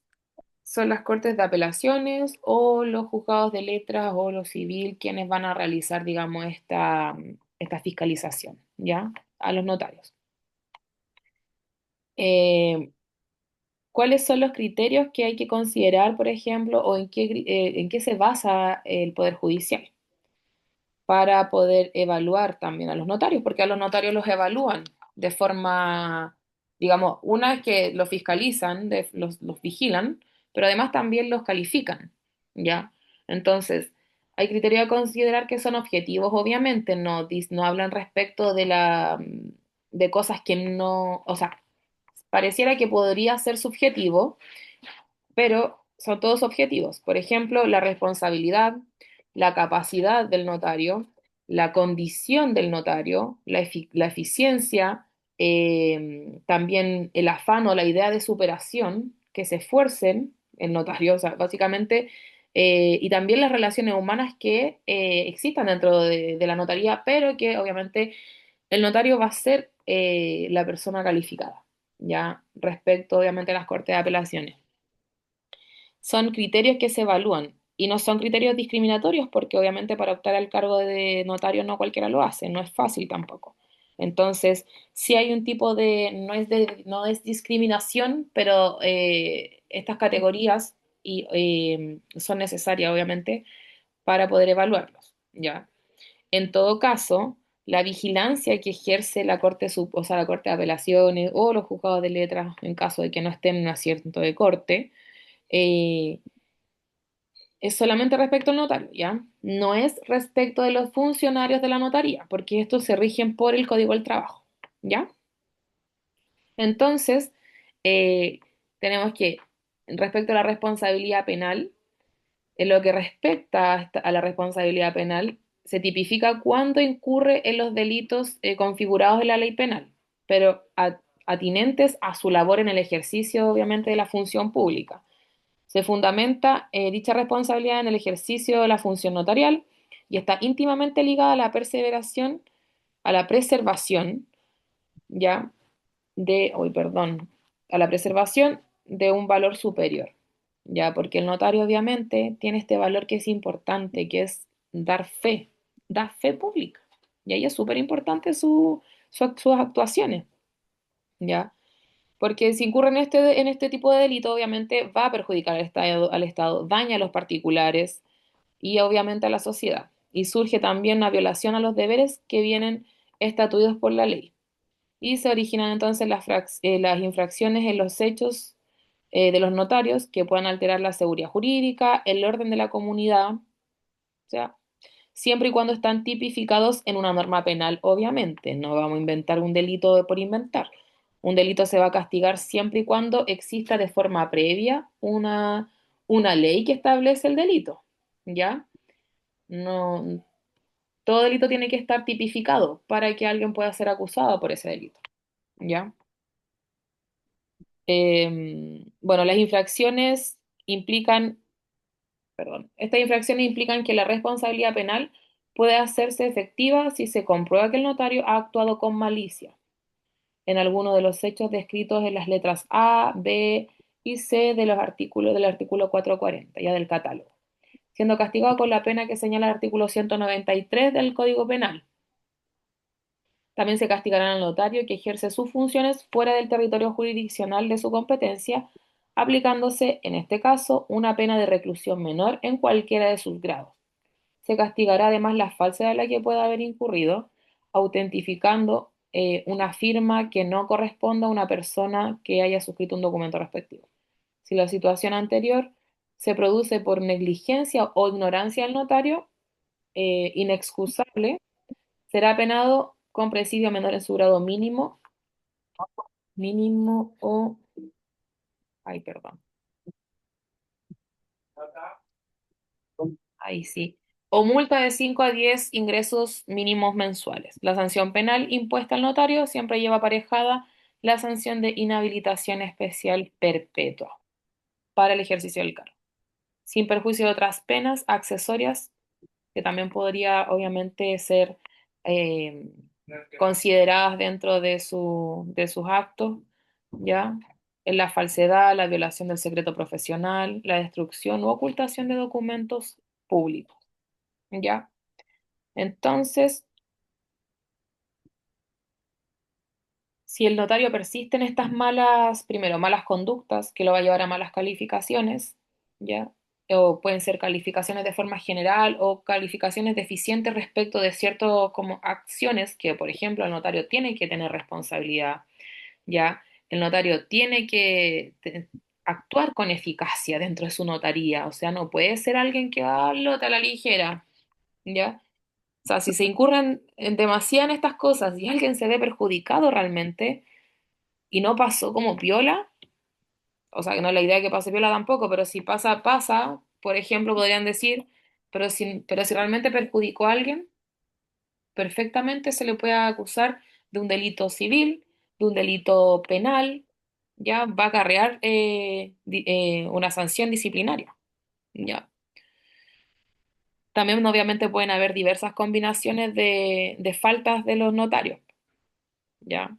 son las cortes de apelaciones o los juzgados de letras o lo civil quienes van a realizar, digamos, esta fiscalización, ¿ya? A los notarios. Eh, ¿Cuáles son los criterios que hay que considerar, por ejemplo, o en qué se basa el Poder Judicial para poder evaluar también a los notarios? Porque a los notarios los evalúan de forma, digamos, una es que los fiscalizan, los vigilan, pero además también los califican, ¿ya? Entonces, hay criterios a considerar que son objetivos, obviamente, no hablan respecto de cosas que no, o sea, pareciera que podría ser subjetivo, pero son todos objetivos. Por ejemplo, la responsabilidad, la capacidad del notario, la condición del notario, la eficiencia, también el afán o la idea de superación, que se esfuercen el notario, o sea, básicamente, y también las relaciones humanas que existan dentro de la notaría, pero que obviamente el notario va a ser la persona calificada, ya respecto obviamente a las cortes de apelaciones. Son criterios que se evalúan y no son criterios discriminatorios porque obviamente para optar al cargo de notario no cualquiera lo hace, no es fácil tampoco. Entonces, sí hay un tipo no es discriminación, pero estas categorías son necesarias obviamente para poder evaluarlos, ¿ya? En todo caso, la vigilancia que ejerce la o sea, la Corte de Apelaciones o los juzgados de letras en caso de que no estén en un asiento de corte, eh, es solamente respecto al notario, ¿ya? No es respecto de los funcionarios de la notaría, porque estos se rigen por el Código del Trabajo, ¿ya? Entonces, eh, tenemos que, respecto a la responsabilidad penal, en lo que respecta a la responsabilidad penal, se tipifica cuándo incurre en los delitos configurados en la ley penal, pero atinentes a su labor en el ejercicio, obviamente, de la función pública. Se fundamenta dicha responsabilidad en el ejercicio de la función notarial y está íntimamente ligada a la perseveración, a la preservación, ¿ya? A la preservación de un valor superior, ¿ya? Porque el notario obviamente tiene este valor que es importante, que es dar fe pública. Y ahí es súper importante sus actuaciones, ¿ya? Porque si incurre en este tipo de delito, obviamente va a perjudicar al Estado, daña a los particulares y obviamente a la sociedad. Y surge también una violación a los deberes que vienen estatuidos por la ley. Y se originan entonces las infracciones en los hechos de los notarios que puedan alterar la seguridad jurídica, el orden de la comunidad, o sea, siempre y cuando están tipificados en una norma penal, obviamente. No vamos a inventar un delito por inventar. Un delito se va a castigar siempre y cuando exista de forma previa una ley que establece el delito, ¿ya? No, todo delito tiene que estar tipificado para que alguien pueda ser acusado por ese delito, ¿ya? Bueno, las infracciones implican, perdón, estas infracciones implican que la responsabilidad penal puede hacerse efectiva si se comprueba que el notario ha actuado con malicia en alguno de los hechos descritos en las letras A, B y C de los artículos del artículo 440, ya del catálogo, siendo castigado con la pena que señala el artículo 193 del Código Penal. También se castigará al notario que ejerce sus funciones fuera del territorio jurisdiccional de su competencia, aplicándose, en este caso, una pena de reclusión menor en cualquiera de sus grados. Se castigará además la falsedad a la que pueda haber incurrido, autentificando una firma que no corresponda a una persona que haya suscrito un documento respectivo. Si la situación anterior se produce por negligencia o ignorancia del notario, inexcusable, será penado con presidio menor en su grado mínimo o, ay, perdón. ahí sí. O multa de 5 a 10 ingresos mínimos mensuales. La sanción penal impuesta al notario siempre lleva aparejada la sanción de inhabilitación especial perpetua para el ejercicio del cargo, sin perjuicio de otras penas accesorias que también podría obviamente ser eh, consideradas dentro de sus actos, ¿ya? En la falsedad, la violación del secreto profesional, la destrucción u ocultación de documentos públicos, ¿ya? Entonces, si el notario persiste en estas malas, primero, malas conductas, que lo va a llevar a malas calificaciones, ¿ya? O pueden ser calificaciones de forma general o calificaciones deficientes respecto de ciertas como acciones que, por ejemplo, el notario tiene que tener responsabilidad, ¿ya? El notario tiene que actuar con eficacia dentro de su notaría, o sea, no puede ser alguien que va a la ligera, ¿ya? O sea, si se incurren en demasiado en estas cosas y alguien se ve perjudicado realmente, y no pasó como piola, o sea, que no es la idea que pase piola tampoco, pero si pasa, pasa, por ejemplo, podrían decir, pero si realmente perjudicó a alguien, perfectamente se le puede acusar de un delito civil, de un delito penal, ya va a acarrear una sanción disciplinaria, ya. También obviamente pueden haber diversas combinaciones de faltas de los notarios, ya.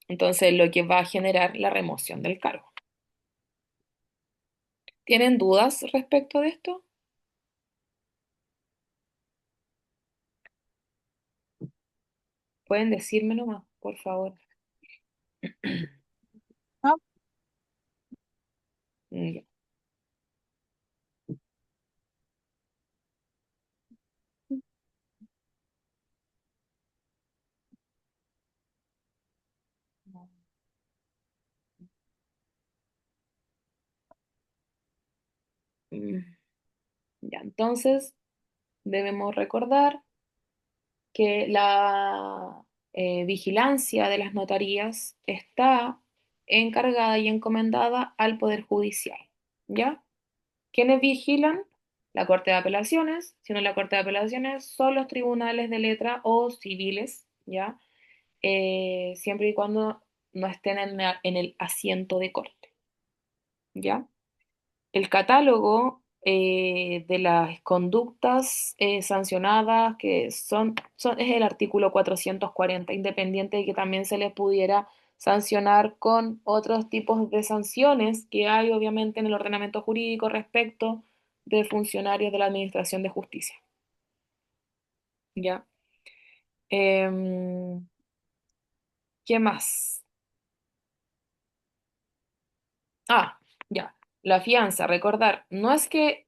Entonces, lo que va a generar la remoción del cargo. ¿Tienen dudas respecto de esto? Pueden decirme nomás, por favor. Ah, Ya. Mm, ya, entonces debemos recordar que la vigilancia de las notarías está encargada y encomendada al Poder Judicial, ¿ya? ¿Quiénes vigilan? La Corte de Apelaciones, si no la Corte de Apelaciones, son los tribunales de letra o civiles, ¿ya? Siempre y cuando no estén en el asiento de corte, ¿ya? El catálogo de las conductas sancionadas, que es el artículo 440, independiente de que también se les pudiera sancionar con otros tipos de sanciones que hay obviamente en el ordenamiento jurídico respecto de funcionarios de la Administración de Justicia. ¿Ya? Em, ¿Qué más? Ah, ya. La fianza, recordar, no es que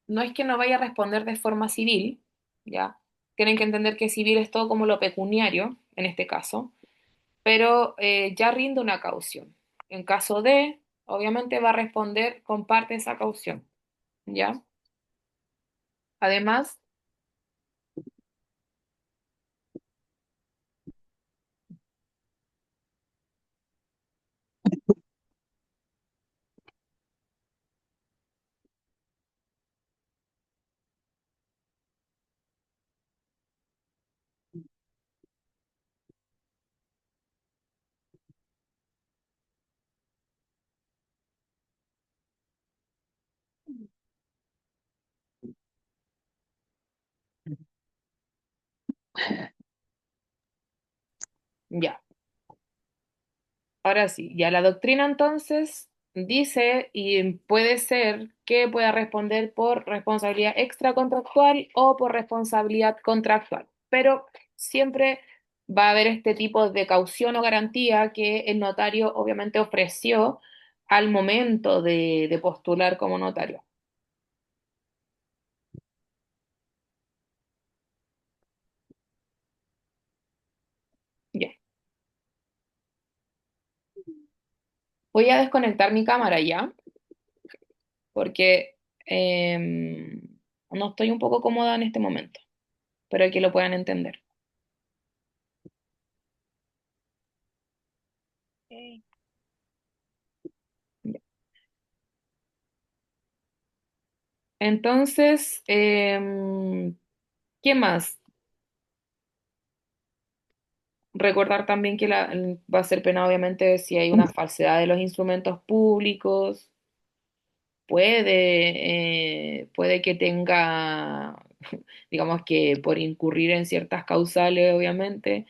no vaya a responder de forma civil, ¿ya? Tienen que entender que civil es todo como lo pecuniario, en este caso, pero ya rinde una caución. En caso de, obviamente va a responder con parte de esa caución, ¿ya? Además, ya. Ahora sí, ya la doctrina entonces dice y puede ser que pueda responder por responsabilidad extracontractual o por responsabilidad contractual, pero siempre va a haber este tipo de caución o garantía que el notario obviamente ofreció al momento de postular como notario. Ya. Voy a desconectar mi cámara ya, porque no estoy un poco cómoda en este momento, pero que lo puedan entender. ok. Entonces, ¿qué más? Recordar también que va a ser pena, obviamente, si hay una falsedad de los instrumentos públicos. Puede que tenga, digamos que por incurrir en ciertas causales, obviamente,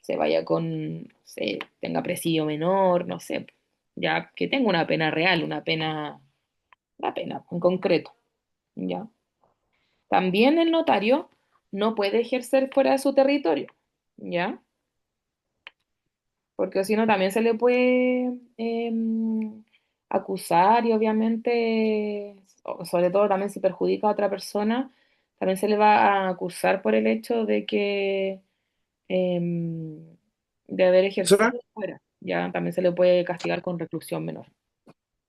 se vaya con, no sé, tenga presidio menor, no sé, ya que tenga una pena real, una pena en concreto, ya. También el notario no puede ejercer fuera de su territorio, ¿ya? Porque si no también se le puede acusar y obviamente, sobre todo también si perjudica a otra persona, también se le va a acusar por el hecho de que em, de haber Profesora, ejercido fuera. Ya también se le puede castigar con reclusión menor,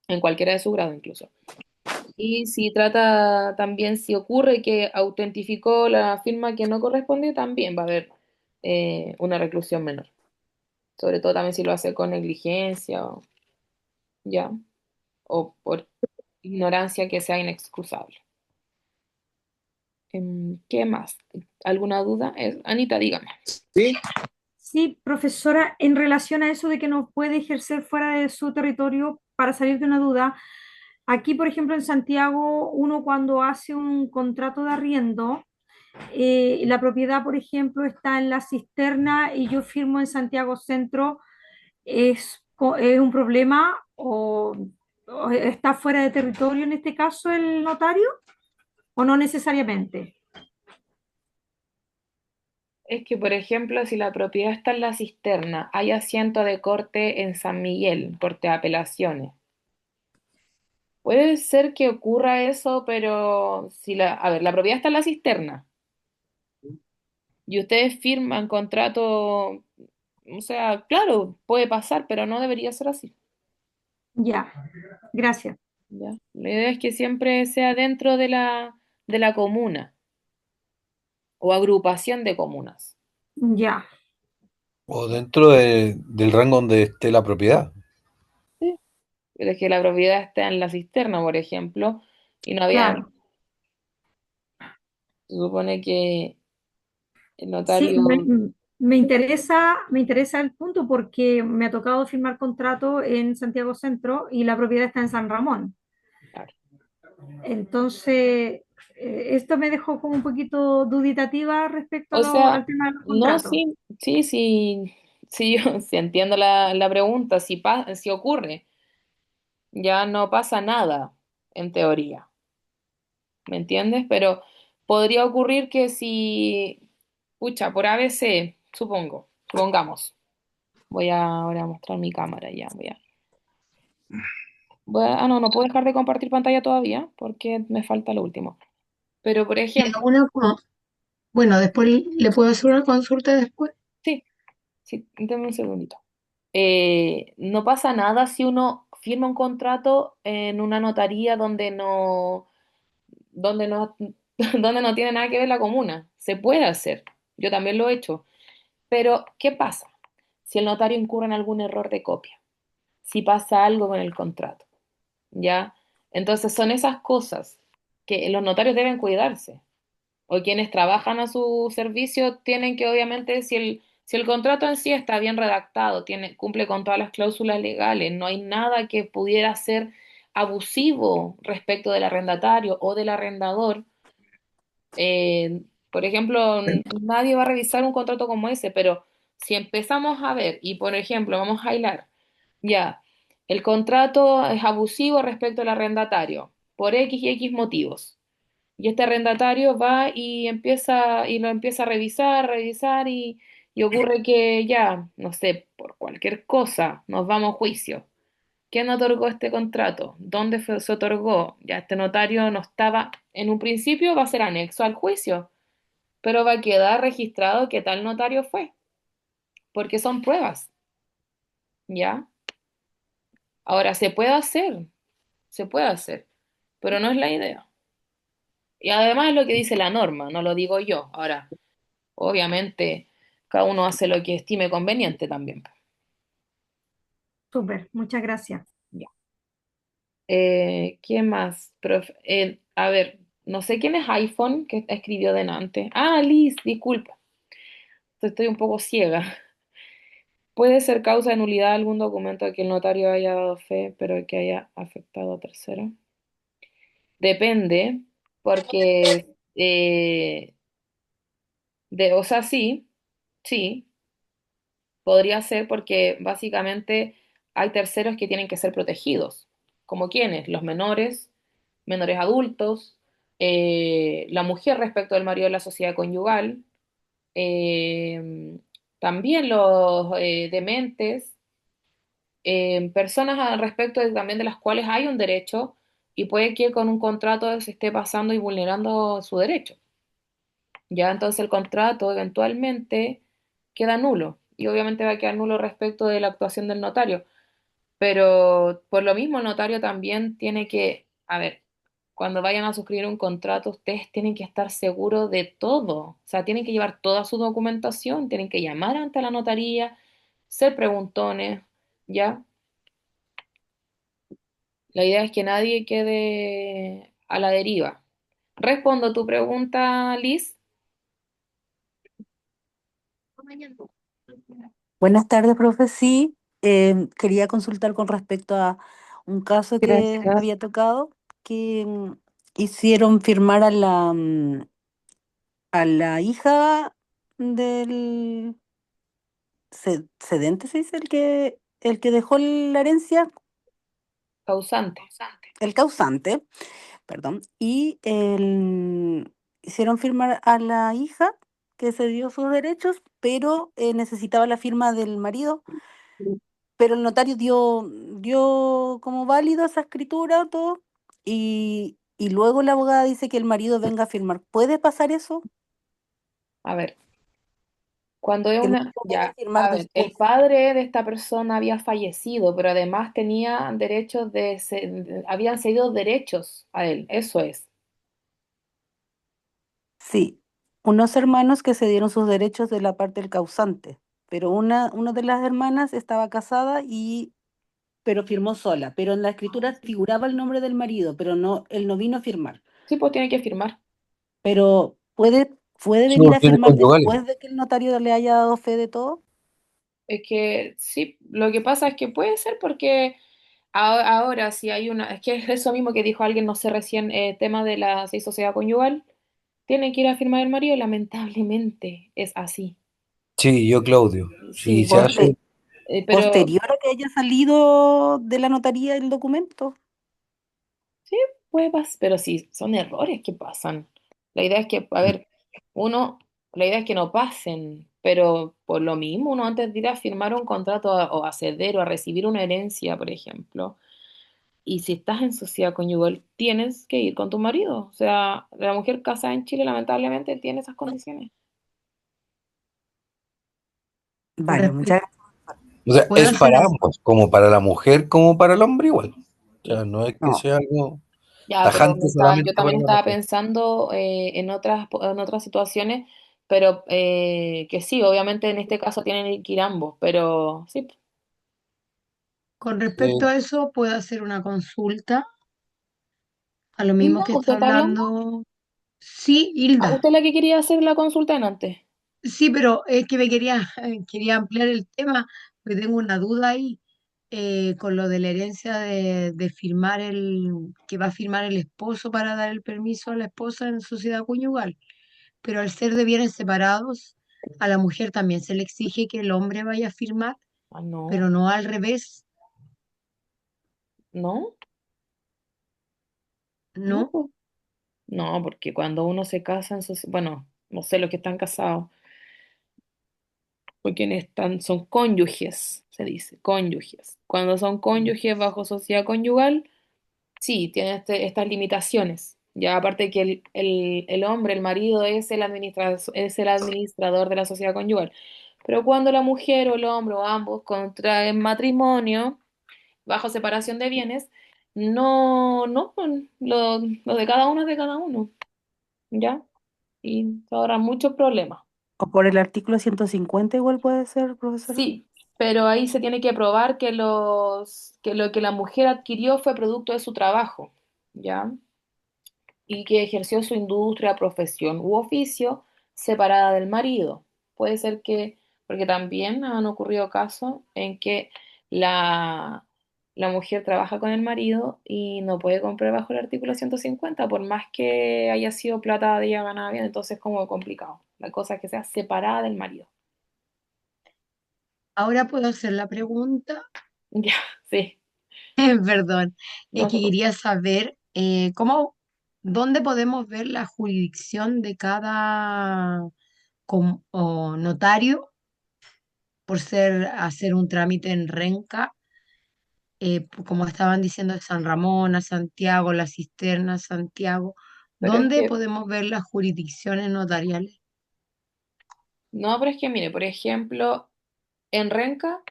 en cualquiera de sus grados incluso. Y si trata también, si ocurre que autentificó la firma que no corresponde, también va a haber una reclusión menor. Sobre todo también si lo hace con negligencia o, ya, o por ignorancia que sea inexcusable. ¿Qué más? ¿Alguna duda? Anita, dígame. ¿sí? Sí, profesora, en relación a eso de que no puede ejercer fuera de su territorio, para salir de una duda, aquí, por ejemplo, en Santiago, uno cuando hace un contrato de arriendo, la propiedad, por ejemplo, está en la cisterna y yo firmo en Santiago Centro, ¿es un problema o está fuera de territorio en este caso el notario o no necesariamente? Es que, por ejemplo, si la propiedad está en la cisterna, hay asiento de corte en San Miguel, corte de apelaciones. Puede ser que ocurra eso, pero si a ver, la propiedad está en la cisterna y ustedes firman contrato, o sea, claro, puede pasar, pero no debería ser así. Ya, gracias. ¿Ya? La idea es que siempre sea dentro de la comuna o agrupación de comunas. Ya, O dentro del rango donde esté la propiedad. ¿Sí? Pero es que la propiedad está en la cisterna, por ejemplo, y no había, claro. se supone que el Sí, notario, me interesa el punto porque me ha tocado firmar contrato en Santiago Centro y la propiedad está en San Ramón. claro. Entonces, esto me dejó como un poquito duditativa respecto a O sea, al tema de los no, contratos. sí, sí, sí, sí, yo sí entiendo la pregunta, si ocurre, ya no pasa nada, en teoría, ¿me entiendes? Pero podría ocurrir que si, pucha, por ABC, supongamos, voy a ahora a mostrar mi cámara ya, no puedo dejar de compartir pantalla todavía porque me falta lo último. Pero, por ejemplo, Bueno, después le puedo hacer una consulta después. sí, sí, dame un segundito. No pasa nada si uno firma un contrato en una notaría donde no, donde no tiene nada que ver la comuna. Se puede hacer. Yo también lo he hecho. Pero, ¿qué pasa? Si el notario incurre en algún error de copia, si pasa algo con el contrato, ¿ya? Entonces son esas cosas que los notarios deben cuidarse. O quienes trabajan a su servicio tienen que, obviamente, si el contrato en sí está bien redactado, cumple con todas las cláusulas legales, no hay nada que pudiera ser abusivo respecto del arrendatario o del arrendador. Por ejemplo, nadie va a revisar un contrato como ese, pero si empezamos a ver y, por ejemplo, vamos a hilar, ya, el contrato es abusivo respecto al arrendatario por X y X motivos. Y este arrendatario va y lo empieza a revisar y ocurre que ya, no sé, por cualquier cosa nos vamos a juicio. ¿Quién otorgó este contrato? ¿Se otorgó? Ya este notario no estaba, en un principio va a ser anexo al juicio, pero va a quedar registrado que tal notario fue, porque son pruebas, ¿ya? Ahora, se puede hacer, pero no es la idea. Y además es lo que dice la norma, no lo digo yo. Ahora, obviamente, cada uno hace lo que estime conveniente también. Súper, muchas gracias. Ya. ¿Qué más? A ver, no sé quién es iPhone que escribió delante. Ah, Liz, disculpa, estoy un poco ciega. Puede ser causa de nulidad algún documento de que el notario haya dado fe, pero que haya afectado a terceros. Depende, porque, o sea, sí, sí, podría ser porque básicamente hay terceros que tienen que ser protegidos. ¿Como quiénes? Los menores, menores adultos, la mujer respecto del marido de la sociedad conyugal, eh, también los dementes, personas al respecto también de las cuales hay un derecho y puede que con un contrato se esté pasando y vulnerando su derecho. Ya entonces el contrato eventualmente queda nulo y obviamente va a quedar nulo respecto de la actuación del notario. Pero por lo mismo el notario también tiene que, a ver, cuando vayan a suscribir un contrato, ustedes tienen que estar seguros de todo. O sea, tienen que llevar toda su documentación, tienen que llamar ante la notaría, ser preguntones, ¿ya? La idea es que nadie quede a la deriva. Respondo tu pregunta, Liz. Buenas tardes, profe. Sí, quería consultar con respecto a un caso que Gracias. había tocado, que hicieron firmar a a la hija del cedente, ¿se dice? El que dejó la herencia, Causante. el causante, perdón, y hicieron firmar a la hija que cedió sus derechos, pero necesitaba la firma del marido. Pero el notario dio como válido esa escritura, todo, y luego la abogada dice que el marido venga a firmar. ¿Puede pasar eso? A ver, cuando es Que el una, marido venga a ya, firmar a ver, después. el padre de esta persona había fallecido, pero además tenía derechos habían cedido derechos a él, eso es. Sí, unos hermanos que se dieron sus derechos de la parte del causante, pero una de las hermanas estaba casada pero firmó sola, pero en la escritura figuraba el nombre del marido, pero no, él no vino a firmar. Sí, pues tiene que firmar. Pero puede venir Sus a bienes firmar conyugales. después de que el notario le haya dado fe de todo. Es que sí, lo que pasa es que puede ser porque ahora si hay una, es que es eso mismo que dijo alguien, no sé recién, tema de la sí, sociedad conyugal, tiene que ir a firmar el marido, lamentablemente es así. Sí, yo, Claudio. Si Sí, se hace, pero Posterior a que haya salido de la notaría el documento. sí, puede pasar, pero sí, son errores que pasan. La idea es que, a ver, uno, la idea es que no pasen, pero por lo mismo, uno antes de ir a firmar un contrato o a ceder o a recibir una herencia, por ejemplo, y si estás en sociedad conyugal, tienes que ir con tu marido. O sea, la mujer casada en Chile lamentablemente tiene esas condiciones. Con Vale, muchas respecto, gracias. o sea, ¿puedo es hacer para la, ambos, como para la mujer, como para el hombre igual. O sea, no es que No, sea algo Ya, pero tajante yo solamente para también la estaba mujer. pensando en otras situaciones, pero que sí, obviamente en este caso tienen que ir ambos, pero sí. con respecto Eh, a eso, puedo hacer una consulta a lo mismo Hilda, que está ¿usted está hablando? hablando? Sí, Ah, Hilda. ¿usted es la que quería hacer la consulta en antes? Sí, pero es que me quería ampliar el tema, porque tengo una duda ahí con lo de la herencia de firmar que va a firmar el esposo para dar el permiso a la esposa en sociedad conyugal. Pero al ser de bienes separados, a la mujer también se le exige que el hombre vaya a firmar, Ah, no, pero no al revés, no, no, ¿no? po. No, porque cuando uno se casa bueno, no sé los que están casados, porque son cónyuges, se dice, cónyuges. Cuando son cónyuges bajo sociedad conyugal, sí, tiene estas limitaciones. Ya aparte que el hombre, el marido, es el administrador de la sociedad conyugal. Pero cuando la mujer o el hombre o ambos contraen matrimonio bajo separación de bienes, no, pues, lo de cada uno es de cada uno, ¿ya? Y se ahorran muchos problemas. o por el artículo 150 igual puede ser, profesora. Sí, pero ahí se tiene que probar que lo que la mujer adquirió fue producto de su trabajo, ¿ya? Y que ejerció su industria, profesión u oficio separada del marido. Puede ser que, porque también han ocurrido casos en que la, la mujer trabaja con el marido y no puede comprar bajo el artículo 150 por más que haya sido plata de ella ganada bien, entonces es como complicado. La cosa es que sea separada del marido. Ahora puedo hacer la pregunta. Ya, sí, Perdón, es no que se preocupe. quería saber dónde podemos ver la jurisdicción de cada o notario por hacer un trámite en Renca, como estaban diciendo, de San Ramón, a Santiago, la Cisterna, Santiago. Pero es ¿Dónde que, podemos ver las jurisdicciones notariales? no, pero es que mire, por ejemplo, en Renca.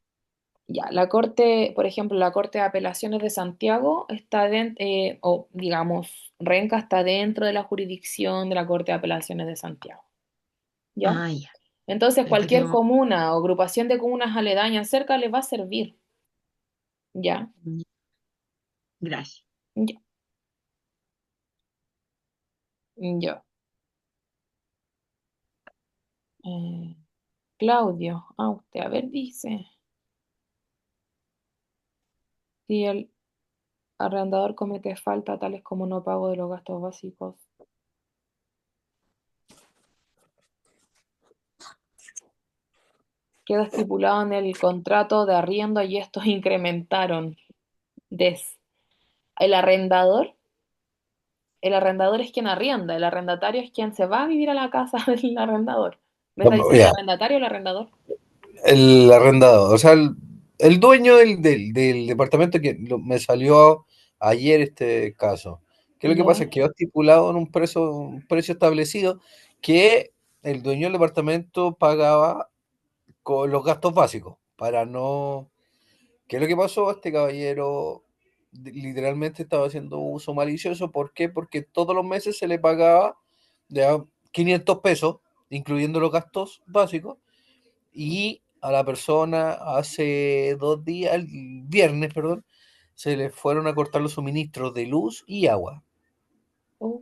Ya, la Corte, por ejemplo, la Corte de Apelaciones de Santiago está dentro, o digamos, Renca está dentro de la jurisdicción de la Corte de Apelaciones de Santiago, ¿ya? Ah, ya, Entonces, es que cualquier tengo... comuna o agrupación de comunas aledañas cerca les va a servir, ¿ya? Gracias. Ya, ya. Eh, Claudio, usted, a ver, dice, si el arrendador comete falta tales como no pago de los gastos básicos, queda estipulado en el contrato de arriendo y estos incrementaron. Des. El arrendador, el arrendador es quien arrienda, el arrendatario es quien se va a vivir a la casa del arrendador. ¿Me está diciendo el Ya, arrendatario o el arrendador? el arrendador, o sea, el dueño del departamento que me salió ayer este caso. Que lo que pasa Ya. es que quedó estipulado en un precio establecido que el dueño del departamento pagaba con los gastos básicos para no. ¿Qué es lo que pasó? Este caballero literalmente estaba haciendo uso malicioso. ¿Por qué? Porque todos los meses se le pagaba ya 500 pesos, incluyendo los gastos básicos, y a la persona hace 2 días, el viernes, perdón, se le fueron a cortar los suministros de luz y agua. Oh,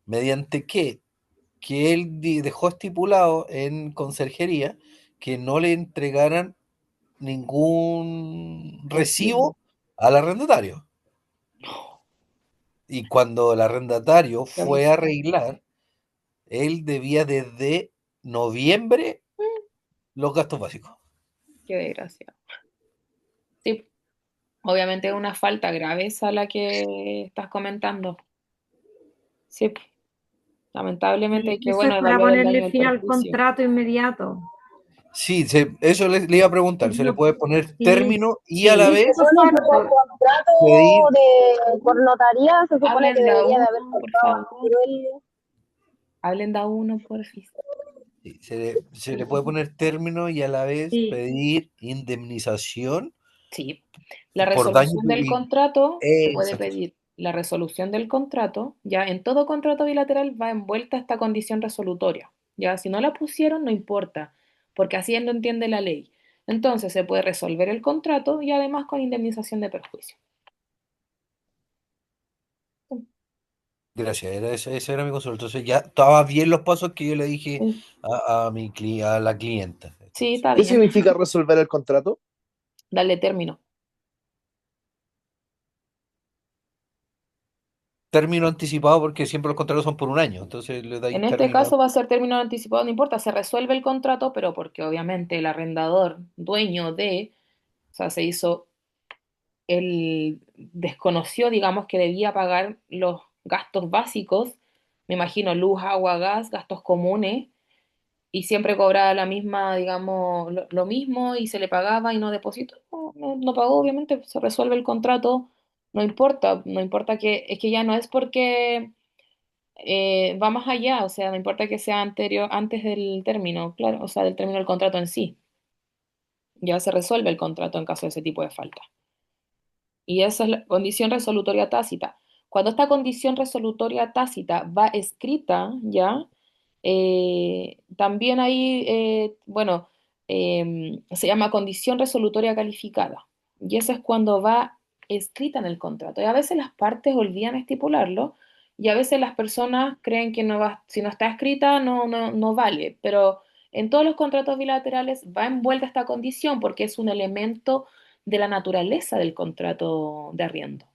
¿Mediante qué? Que él dejó estipulado en conserjería que no le entregaran ningún recibo. recibo al arrendatario. Y cuando el arrendatario Qué fue a abuso. arreglar, él debía desde noviembre los gastos básicos. Qué desgracia. Sí, obviamente es una falta grave esa la que estás comentando. Sí, lamentablemente hay Y que, eso es bueno, para evaluar el daño ponerle y el fin al perjuicio. contrato inmediato. Sí, eso le iba a preguntar, se le No, puede poner sí, término y a la sí, Y se vez supone que por exacto. contrato pedir, por notaría se supone que Hablen de a debería de uno, haber por cortado al favor. tiro el... Hablen de a uno, por fin. sí, se le puede poner término y a la vez Sí, pedir indemnización Sí, la por daños resolución del contrato, se puede Exacto. pedir la resolución del contrato, ya en todo contrato bilateral va envuelta esta condición resolutoria, ya si no la pusieron no importa, porque así lo entiende la ley. Entonces se puede resolver el contrato y además con indemnización de perjuicio. Gracias, ese era mi consulta. Entonces ya estaba bien los pasos que yo le dije Sí, a la clienta. sí, Entonces, está ¿Qué bien, significa resolver el contrato? dale término. término anticipado porque siempre los contratos son por un año, entonces le En dais este término. caso va a ser término anticipado, no importa, se resuelve el contrato, pero porque obviamente el arrendador, dueño de, o sea, se hizo él desconoció, digamos, que debía pagar los gastos básicos, me imagino luz, agua, gas, gastos comunes, y siempre cobraba la misma, digamos, lo mismo y se le pagaba y no depositó, no pagó, obviamente, se resuelve el contrato, no importa, no importa que, es que ya no es porque va más allá, o sea, no importa que sea anterior, antes del término, claro, o sea, del término del contrato en sí, ya se resuelve el contrato en caso de ese tipo de falta. Y esa es la condición resolutoria tácita. Cuando esta condición resolutoria tácita va escrita, ¿ya? También ahí, bueno, se llama condición resolutoria calificada. Y eso es cuando va escrita en el contrato. Y a veces las partes olvidan estipularlo y a veces las personas creen que no va, si no está escrita no vale. Pero en todos los contratos bilaterales va envuelta esta condición porque es un elemento de la naturaleza del contrato de arriendo.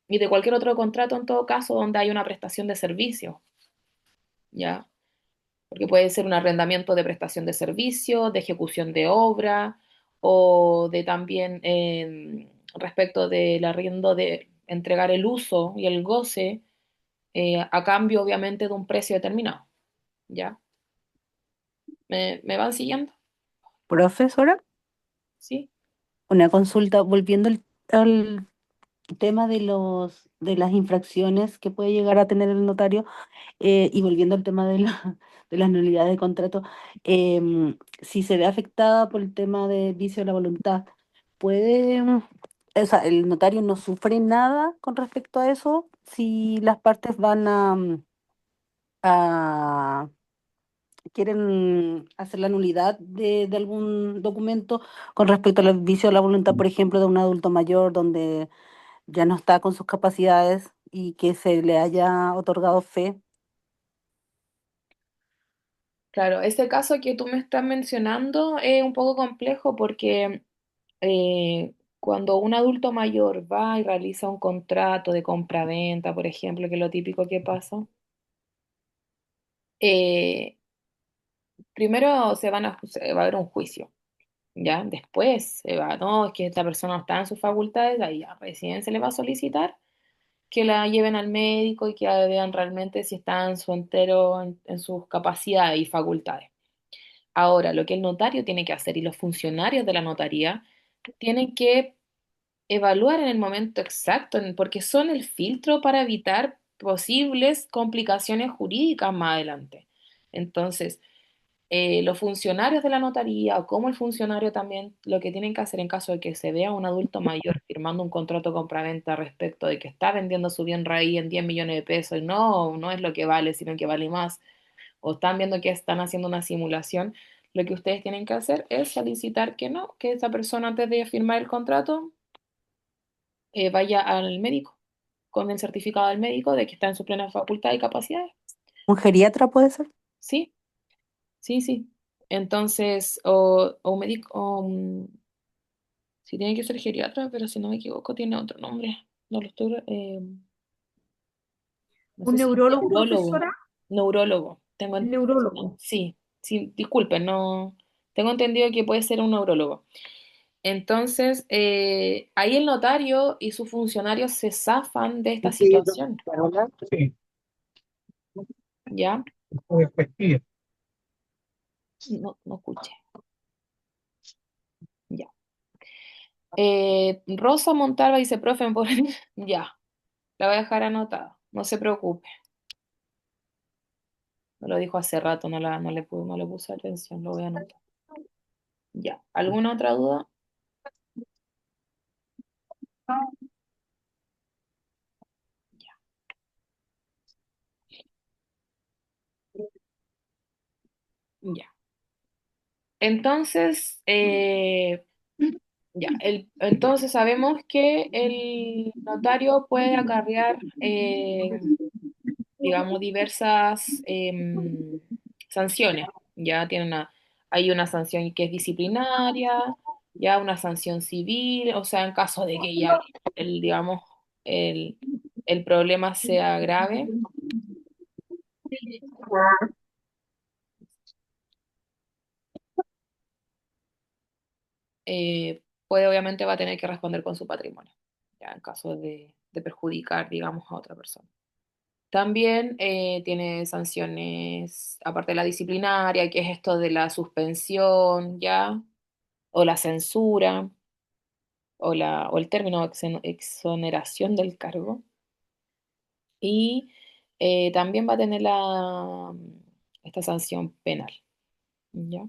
Y de cualquier otro contrato, en todo caso, donde hay una prestación de servicio, ¿ya? Porque puede ser un arrendamiento de prestación de servicio, de ejecución de obra o de también respecto del arriendo de entregar el uso y el goce a cambio obviamente de un precio determinado. ¿Ya? ¿Me van siguiendo? Profesora, ¿Sí? una consulta, volviendo al tema de de las infracciones que puede llegar a tener el notario, y volviendo al tema de de las nulidades de contrato, si se ve afectada por el tema de vicio de la voluntad, ¿puede, o sea, el notario no sufre nada con respecto a eso si las partes van a quieren hacer la nulidad de algún documento con respecto al vicio de la voluntad, por ejemplo, de un adulto mayor donde ya no está con sus capacidades y que se le haya otorgado fe? Claro, este caso que tú me estás mencionando es un poco complejo porque cuando un adulto mayor va y realiza un contrato de compraventa, por ejemplo, que es lo típico que pasa, eh, primero se va a ver un juicio, ¿ya? Después se va, no, es que esta persona no está en sus facultades, ahí ya recién se le va a solicitar que la lleven al médico y que vean realmente si está en su entero, en sus capacidades y facultades. Ahora, lo que el notario tiene que hacer y los funcionarios de la notaría tienen que evaluar en el momento exacto, porque son el filtro para evitar posibles complicaciones jurídicas más adelante. Entonces, los funcionarios de la notaría o como el funcionario también lo que tienen que hacer en caso de que se vea un adulto mayor firmando un contrato de compraventa respecto de que está vendiendo su bien raíz en 10 millones de pesos y no es lo que vale, sino que vale más, o están viendo que están haciendo una simulación, lo que ustedes tienen que hacer es solicitar que no, que esa persona antes de firmar el contrato vaya al médico con el certificado del médico de que está en su plena facultad y capacidades. ¿Un geriatra puede ser? Sí, sí, sí. Entonces, o médico, sí tiene que ser geriatra, pero si no me equivoco tiene otro nombre. No lo estoy, no ¿Un sé si neurólogo, neurólogo, profesora? neurólogo. Neurólogo. Sí, sí, disculpen, no, tengo entendido que puede ser un neurólogo. Entonces, ahí el notario y sus funcionarios se zafan de esta situación, Sí, ¿ya? respectivo. No escuché, ya. Rosa Montalva dice, profe, por... ya, la voy a dejar anotada, no se preocupe. Me lo dijo hace rato, no le puse atención, lo voy a anotar. Ya, ¿alguna otra duda? Ya. Entonces, ya, entonces sabemos que el notario puede acarrear, digamos, diversas sanciones. Ya tiene hay una sanción que es disciplinaria, ya una sanción civil, o sea, en caso de que ya digamos, el, el problema sea grave. Puede obviamente va a tener que responder con su patrimonio, ya en caso de perjudicar, digamos, a otra persona. También tiene sanciones, aparte de la disciplinaria, que es esto de la suspensión, ya, o la censura, o el término exoneración del cargo. Y también va a tener esta sanción penal, ¿ya?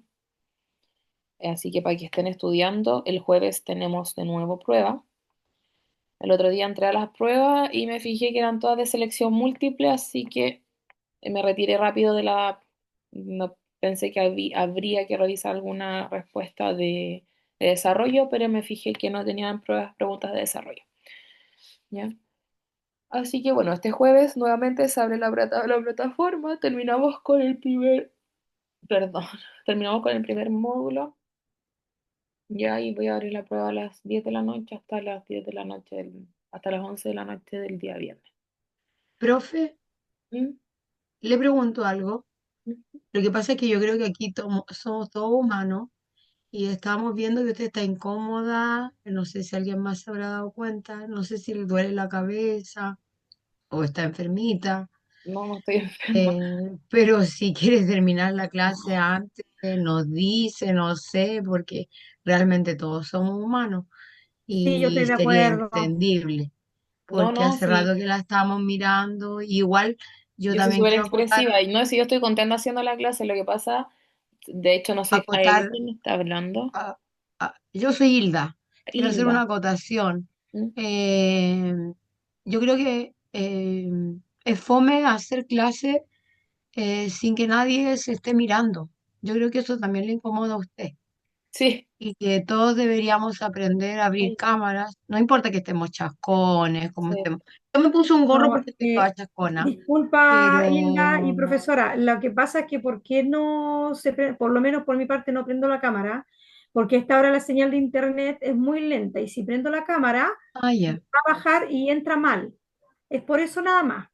Así que para que estén estudiando, el jueves tenemos de nuevo prueba. El otro día entré a las pruebas y me fijé que eran todas de selección múltiple, así que me retiré rápido de la... No, Pensé que habría que revisar alguna respuesta de desarrollo, pero me fijé que no tenían preguntas de desarrollo. ¿Ya? Así que bueno, este jueves nuevamente se abre la plataforma, terminamos con el primer, perdón, terminamos con el primer módulo. Ya, y voy a abrir la prueba a las 10 de la noche hasta las 10 de la noche, hasta las 11 de la noche del día viernes. Profe, ¿Mm? le pregunto algo. ¿Mm? Lo que pasa es que yo creo que aquí somos todos humanos y estamos viendo que usted está incómoda. No sé si alguien más se habrá dado cuenta. No sé si le duele la cabeza o está enfermita. No, no estoy enferma. Pero si quiere terminar la clase antes, nos dice, no sé, porque realmente todos somos humanos Sí, yo estoy y de sería acuerdo. entendible, No, porque no, hace rato sí, que la estamos mirando. Igual yo yo soy también súper quiero acotar, expresiva y no sé si yo estoy contenta haciendo la clase, lo que pasa, de hecho no sé acotar, quién está hablando. yo soy Hilda, quiero hacer una Hilda. acotación. ¿Mm? Eh, yo creo que es fome hacer clase sin que nadie se esté mirando. Yo creo que eso también le incomoda a usted. Sí. Y que todos deberíamos aprender a abrir Ay, cámaras, no importa que estemos chascones, como sí. estemos. Yo me puse un gorro No, porque estoy toda chascona, disculpa, Hilda y pero profesora, lo que pasa es que ¿por qué no por lo menos por mi parte no prendo la cámara? Porque a esta hora la señal de internet es muy lenta y si prendo la cámara ya. va a bajar y entra mal. Es por eso nada más.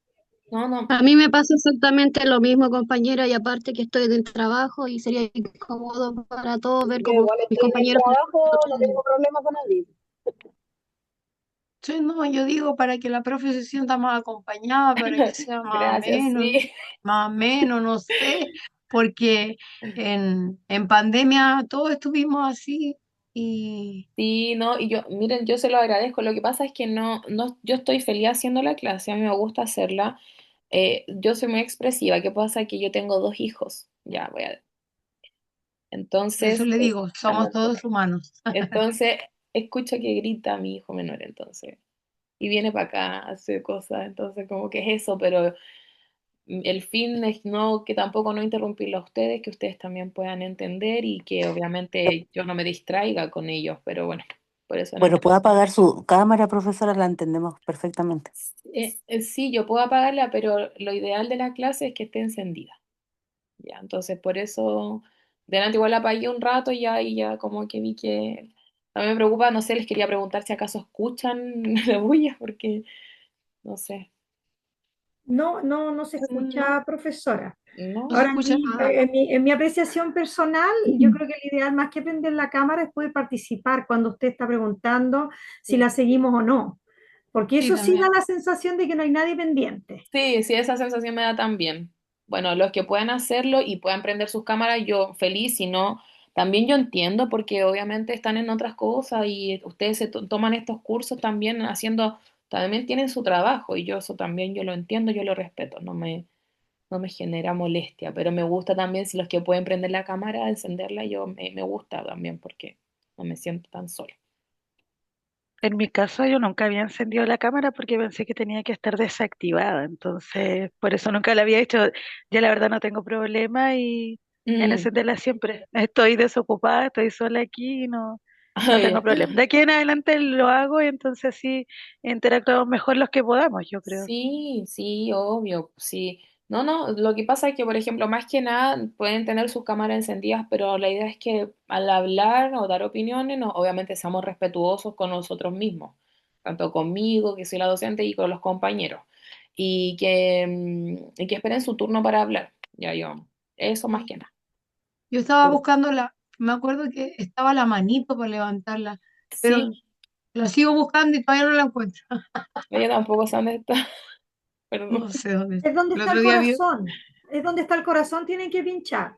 No, no. A mí me pasa exactamente lo mismo, compañera, y aparte que estoy en el trabajo y sería incómodo para todos ver Yo cómo igual mis estoy en el compañeros trabajo, no Sí, tengo problema con nadie. sí, no, yo digo para que la profe se sienta más acompañada, para que sea Gracias, sí. más ameno, no sé, porque en pandemia todos estuvimos así y Sí, no, y yo, miren, yo se lo agradezco. Lo que pasa es que yo estoy feliz haciendo la clase, a mí me gusta hacerla. Yo soy muy expresiva. ¿Qué pasa? Que yo tengo dos hijos. Ya, por eso Entonces, le digo, ah, somos todos humanos. entonces, escucho que grita mi hijo menor, entonces, y viene para acá, hace cosas, entonces, como que es eso, pero el fin es no, que tampoco no interrumpirlo a ustedes, que ustedes también puedan entender y que obviamente yo no me distraiga con ellos, pero bueno, por eso no hay. Bueno, puede apagar su cámara, profesora, la entendemos perfectamente. Sí, yo puedo apagarla, pero lo ideal de la clase es que esté encendida. Ya, entonces por eso, delante igual la apagué un rato ya y ya como que vi que no me preocupa, no sé, les quería preguntar si acaso escuchan la bulla, porque no sé. No, no, no se No, escucha, profesora. no se No, Ahora, escucha nada. en mi apreciación personal, yo creo que el ideal más que prender la cámara es poder participar cuando usted está preguntando si sí, la seguimos o no, porque Sí, eso sí da también. la sensación de que no hay nadie pendiente. sí, sí, esa sensación me da también. Bueno, los que puedan hacerlo y puedan prender sus cámaras, yo feliz, si no, también yo entiendo porque obviamente están en otras cosas y ustedes toman estos cursos también haciendo, también tienen su trabajo y yo eso también yo lo entiendo, yo lo respeto, no me genera molestia, pero me gusta también si los que pueden prender la cámara, encenderla, me gusta también porque no me siento tan sola. En mi caso, yo nunca había encendido la cámara porque pensé que tenía que estar desactivada, entonces por eso nunca la había hecho. Ya la verdad no tengo problema y en Mm, encenderla siempre. Estoy desocupada, estoy sola aquí y no, ah, no tengo ya. problema. De aquí en adelante lo hago y entonces sí interactuamos mejor los que podamos, yo creo. Sí, sí, obvio, sí. No, no, lo que pasa es que, por ejemplo, más que nada pueden tener sus cámaras encendidas, pero la idea es que al hablar o dar opiniones, obviamente seamos respetuosos con nosotros mismos, tanto conmigo, que soy la docente, y con los compañeros, y que esperen su turno para hablar, ya yo, eso más que nada. Yo estaba buscando me acuerdo que estaba la manito para levantarla, pero Sí, la sigo buscando y todavía no la encuentro. ella tampoco sé dónde está, perdón. No sé dónde está. Es donde El está el otro día vi, corazón, es donde está el corazón, tienen que pinchar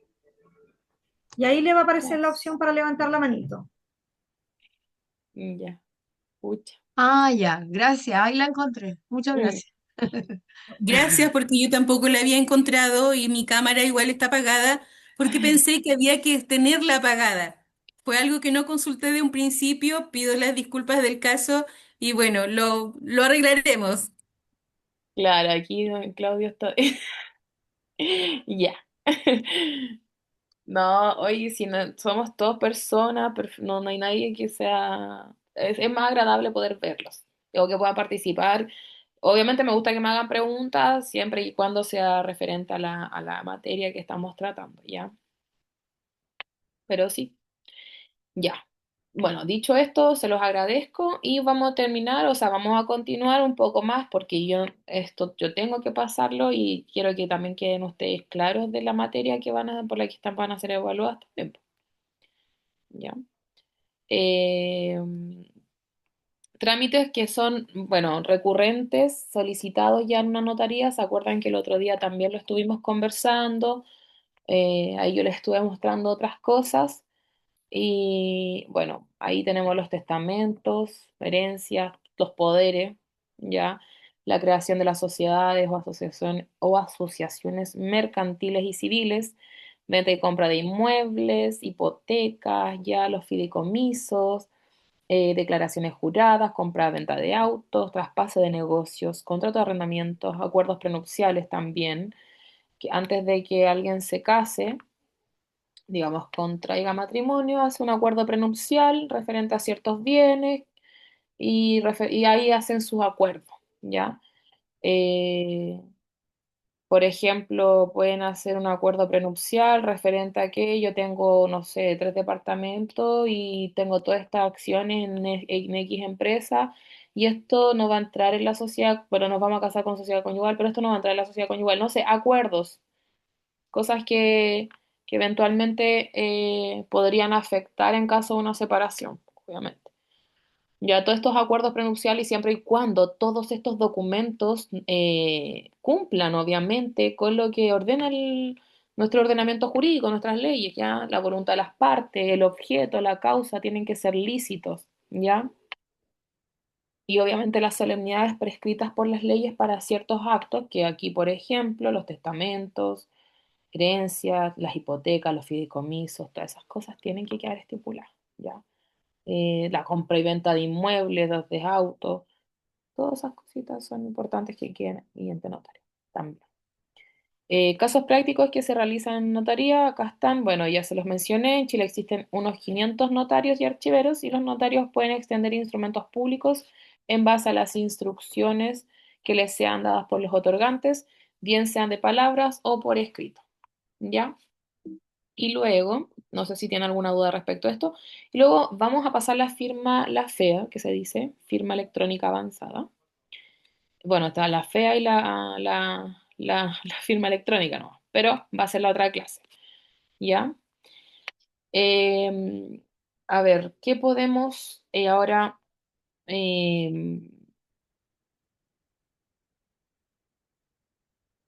y ahí le va a aparecer la opción para levantar la manito. Ya, pucha. ya, gracias, ahí la encontré. Muchas Mm. gracias. Gracias, porque yo tampoco la había encontrado y mi cámara igual está apagada, porque pensé que había que tenerla apagada. Fue algo que no consulté de un principio, pido las disculpas del caso y bueno, lo arreglaremos. Claro, aquí don Claudio está. Ya. No, oye, si no, somos todos personas, no, no hay nadie que sea... Es más agradable poder verlos o que puedan participar. Obviamente me gusta que me hagan preguntas siempre y cuando sea referente a la materia que estamos tratando, ¿ya? Pero sí, ya. Bueno, dicho esto, se los agradezco y vamos a terminar, o sea, vamos a continuar un poco más porque yo tengo que pasarlo y quiero que también queden ustedes claros de la materia que por la que van a ser evaluadas también, ¿ya? Eh, Trámites que son, bueno, recurrentes, solicitados ya en una notaría. ¿Se acuerdan que el otro día también lo estuvimos conversando? Ahí yo les estuve mostrando otras cosas. Y bueno, ahí tenemos los testamentos, herencias, los poderes, ya, la creación de las sociedades o asociaciones mercantiles y civiles, venta y compra de inmuebles, hipotecas, ya, los fideicomisos, declaraciones juradas, compra-venta de autos, traspaso de negocios, contrato de arrendamientos, acuerdos prenupciales también, que antes de que alguien se case, digamos, contraiga matrimonio, hace un acuerdo prenupcial referente a ciertos bienes y ahí hacen sus acuerdos, ¿ya? Eh, por ejemplo, pueden hacer un acuerdo prenupcial referente a que yo tengo, no sé, 3 departamentos y tengo todas estas acciones en X empresa y esto no va a entrar en la sociedad, bueno, nos vamos a casar con sociedad conyugal, pero esto no va a entrar en la sociedad conyugal, no sé, acuerdos, cosas que eventualmente podrían afectar en caso de una separación, obviamente. Ya todos estos acuerdos prenupciales, y siempre y cuando todos estos documentos cumplan, obviamente, con lo que ordena nuestro ordenamiento jurídico, nuestras leyes, ya la voluntad de las partes, el objeto, la causa, tienen que ser lícitos, ¿ya? Y obviamente las solemnidades prescritas por las leyes para ciertos actos, que aquí, por ejemplo, los testamentos, herencias, las hipotecas, los fideicomisos, todas esas cosas tienen que quedar estipuladas, ¿ya? La compra y venta de inmuebles, de autos, todas esas cositas son importantes que queden ahí ante notario también. Casos prácticos que se realizan en notaría, acá están, bueno, ya se los mencioné, en Chile existen unos 500 notarios y archiveros y los notarios pueden extender instrumentos públicos en base a las instrucciones que les sean dadas por los otorgantes, bien sean de palabras o por escrito, ¿ya? Y luego, no sé si tiene alguna duda respecto a esto, y luego vamos a pasar la firma, la FEA, que se dice, firma electrónica avanzada. Bueno, está la FEA y la firma electrónica, no, pero va a ser la otra clase, ¿ya? Em, a ver, ¿qué podemos ahora em,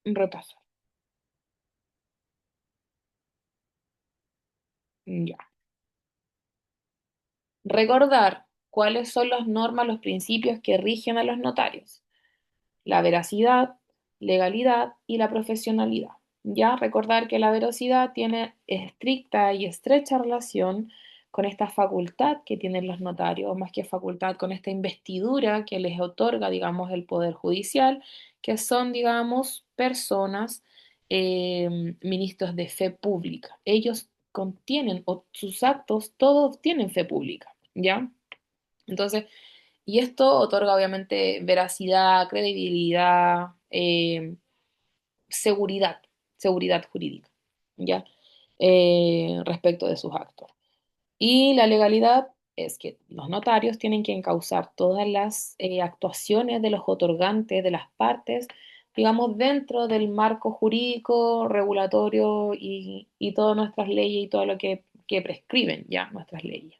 repasar? Ya. Recordar cuáles son las normas, los principios que rigen a los notarios. La veracidad, legalidad y la profesionalidad. Ya recordar que la veracidad tiene estricta y estrecha relación con esta facultad que tienen los notarios, más que facultad, con esta investidura que les otorga, digamos, el Poder Judicial, que son, digamos, personas, ministros de fe pública. Ellos contienen, o sus actos, todos tienen fe pública, ¿ya? Entonces, y esto otorga obviamente veracidad, credibilidad, seguridad, seguridad jurídica, ¿ya? Respecto de sus actos. Y la legalidad es que los notarios tienen que encauzar todas las actuaciones de los otorgantes, de las partes, digamos, dentro del marco jurídico, regulatorio y todas nuestras leyes y todo lo que prescriben ya nuestras leyes.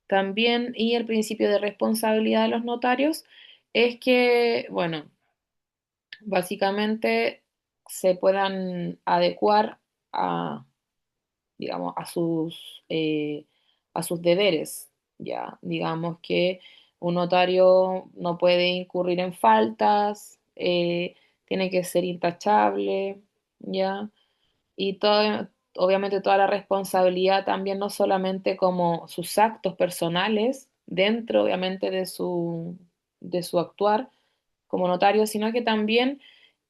También, y el principio de responsabilidad de los notarios es que, bueno, básicamente se puedan adecuar a, digamos, a sus deberes, ya, digamos que un notario no puede incurrir en faltas, tiene que ser intachable, ya, y todo, obviamente toda la responsabilidad también no solamente como sus actos personales dentro obviamente de su actuar como notario, sino que también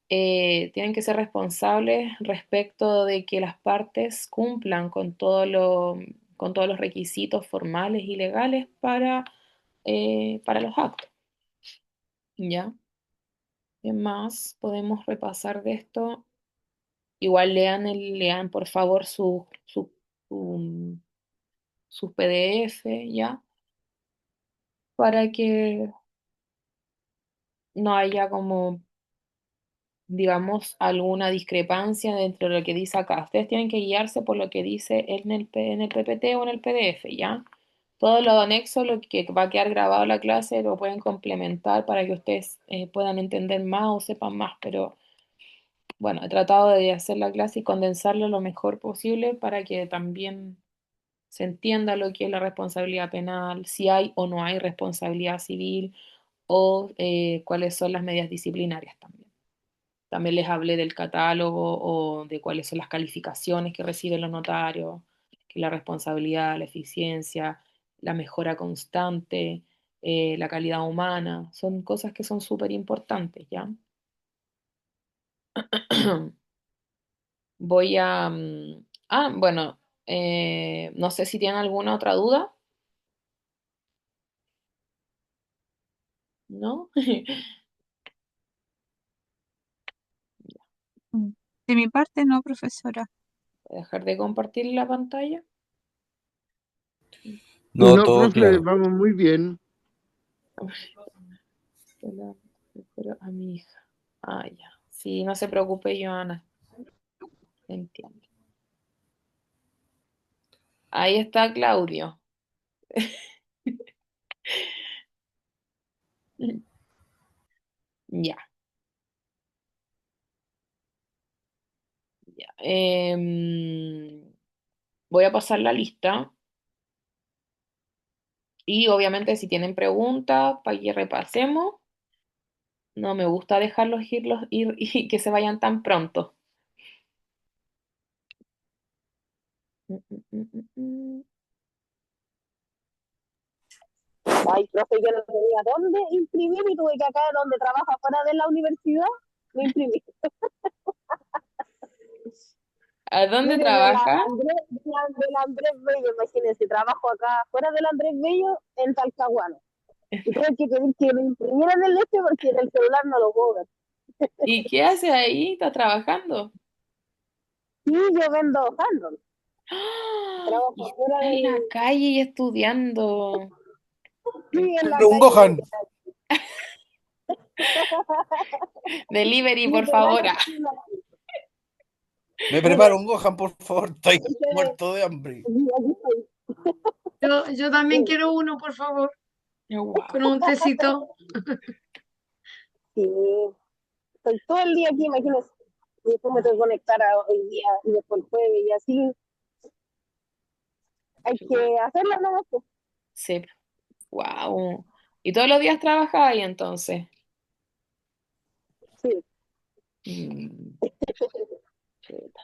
tienen que ser responsables respecto de que las partes cumplan con todos los requisitos formales y legales para los actos, ¿ya? ¿Qué más podemos repasar de esto? Igual lean por favor su- sus PDF, ¿ya? Para que no haya como, digamos, alguna discrepancia dentro de lo que dice acá. Ustedes tienen que guiarse por lo que dice en el PPT o en el PDF, ¿ya? Todo lo anexo, lo que va a quedar grabado en la clase, lo pueden complementar para que ustedes puedan entender más o sepan más, pero bueno, he tratado de hacer la clase y condensarlo lo mejor posible para que también se entienda lo que es la responsabilidad penal, si hay o no hay responsabilidad civil o cuáles son las medidas disciplinarias también. También les hablé del catálogo o de cuáles son las calificaciones que reciben los notarios, que la responsabilidad, la eficiencia, la mejora constante, la calidad humana, son cosas que son súper importantes, ¿ya? Voy a... bueno, no sé si tienen alguna otra duda, ¿no? Mm. De mi parte, no, profesora. Voy a dejar de compartir la pantalla. No, No, todo profe, claro. vamos muy bien. Se la recupero a mi hija. Ah, ya. Sí, no se preocupe, Joana. Entiendo. Ahí está Claudio. Ya, ya. Voy a pasar la lista y obviamente si tienen preguntas para que repasemos, no me gusta dejarlos ir y que se vayan tan pronto. Mm, mm, mm, mm, mm. Ay, profe, yo no tenía dónde imprimir y tuve que acá donde trabaja fuera de la universidad, me imprimí. ¿A dónde Mire, de la trabaja? Andrés, del Andrés Bello, imagínense, trabajo acá fuera del Andrés Bello en Talcahuano. Y tuve que pedir que me imprimieran el este porque en el celular no lo puedo ver. ¿Y qué hace ahí? ¿Está trabajando? Sí, yo vendo handle. ¡Ah! Y Trabajo fuera está en la del. calle y estudiando. Sí, en la Un calle, Gohan. literal. Delivery, por Literal, favor. así en la calle. Me Mire, preparo un Gohan, por favor. Estoy entonces, muerto de hambre. aquí estoy. Yo también quiero uno, por favor, Wow. con un tecito. Sí, estoy todo el día aquí, imagínense. Y después me tengo que conectar hoy día y después el jueves y así. Hay que hacerlo, ¿no? Pues, Sí, wow. ¿Y todos los días trabaja ahí entonces? sí. Mm, chuta.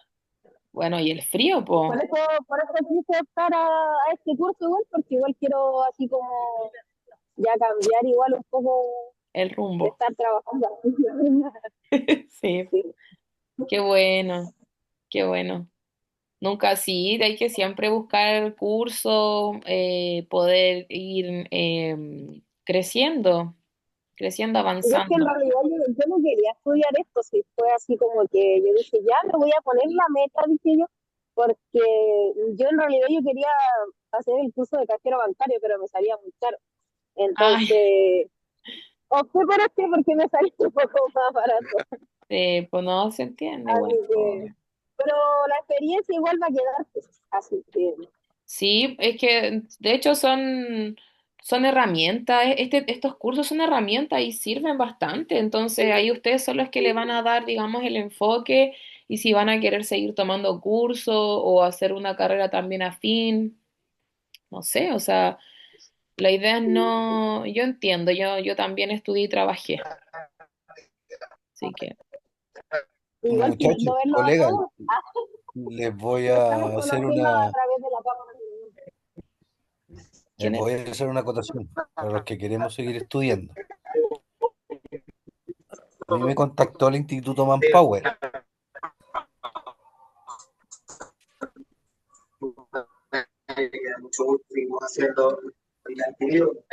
Bueno, ¿y el frío, po? Por eso quise optar a este curso igual, porque igual quiero así como ya cambiar igual un poco El de rumbo. estar trabajando. Sí, Sí, qué bueno, qué bueno. Nunca sí, hay que siempre buscar curso, poder ir creciendo, y es que en avanzando. realidad yo no quería estudiar esto, sí, fue así como que yo dije, ya me voy a poner la meta, dije yo, porque yo en realidad yo quería hacer el curso de cajero bancario, pero me salía muy caro. Ay, Entonces, opté por este porque me salió un poco más barato. pues no se entiende Así igual, que, obvio. pero la experiencia igual va a quedar, pues, así que, Sí, es que de hecho son herramientas, estos cursos son herramientas y sirven bastante, entonces ahí ustedes son los que le van a dar, digamos, el enfoque y si van a querer seguir tomando cursos o hacer una carrera también afín, no sé, o sea, la idea es no, yo entiendo, yo también estudié y trabajé, así que igual qué Muchachos, lindo verlos a colegas, todos. Ah, les voy nos estamos a hacer conociendo a una, través de la cámara. les ¿quién es? voy a hacer una acotación para los que queremos seguir estudiando. A mí me contactó el Instituto Manpower. Mucho gusto, seguimos haciendo el anterior.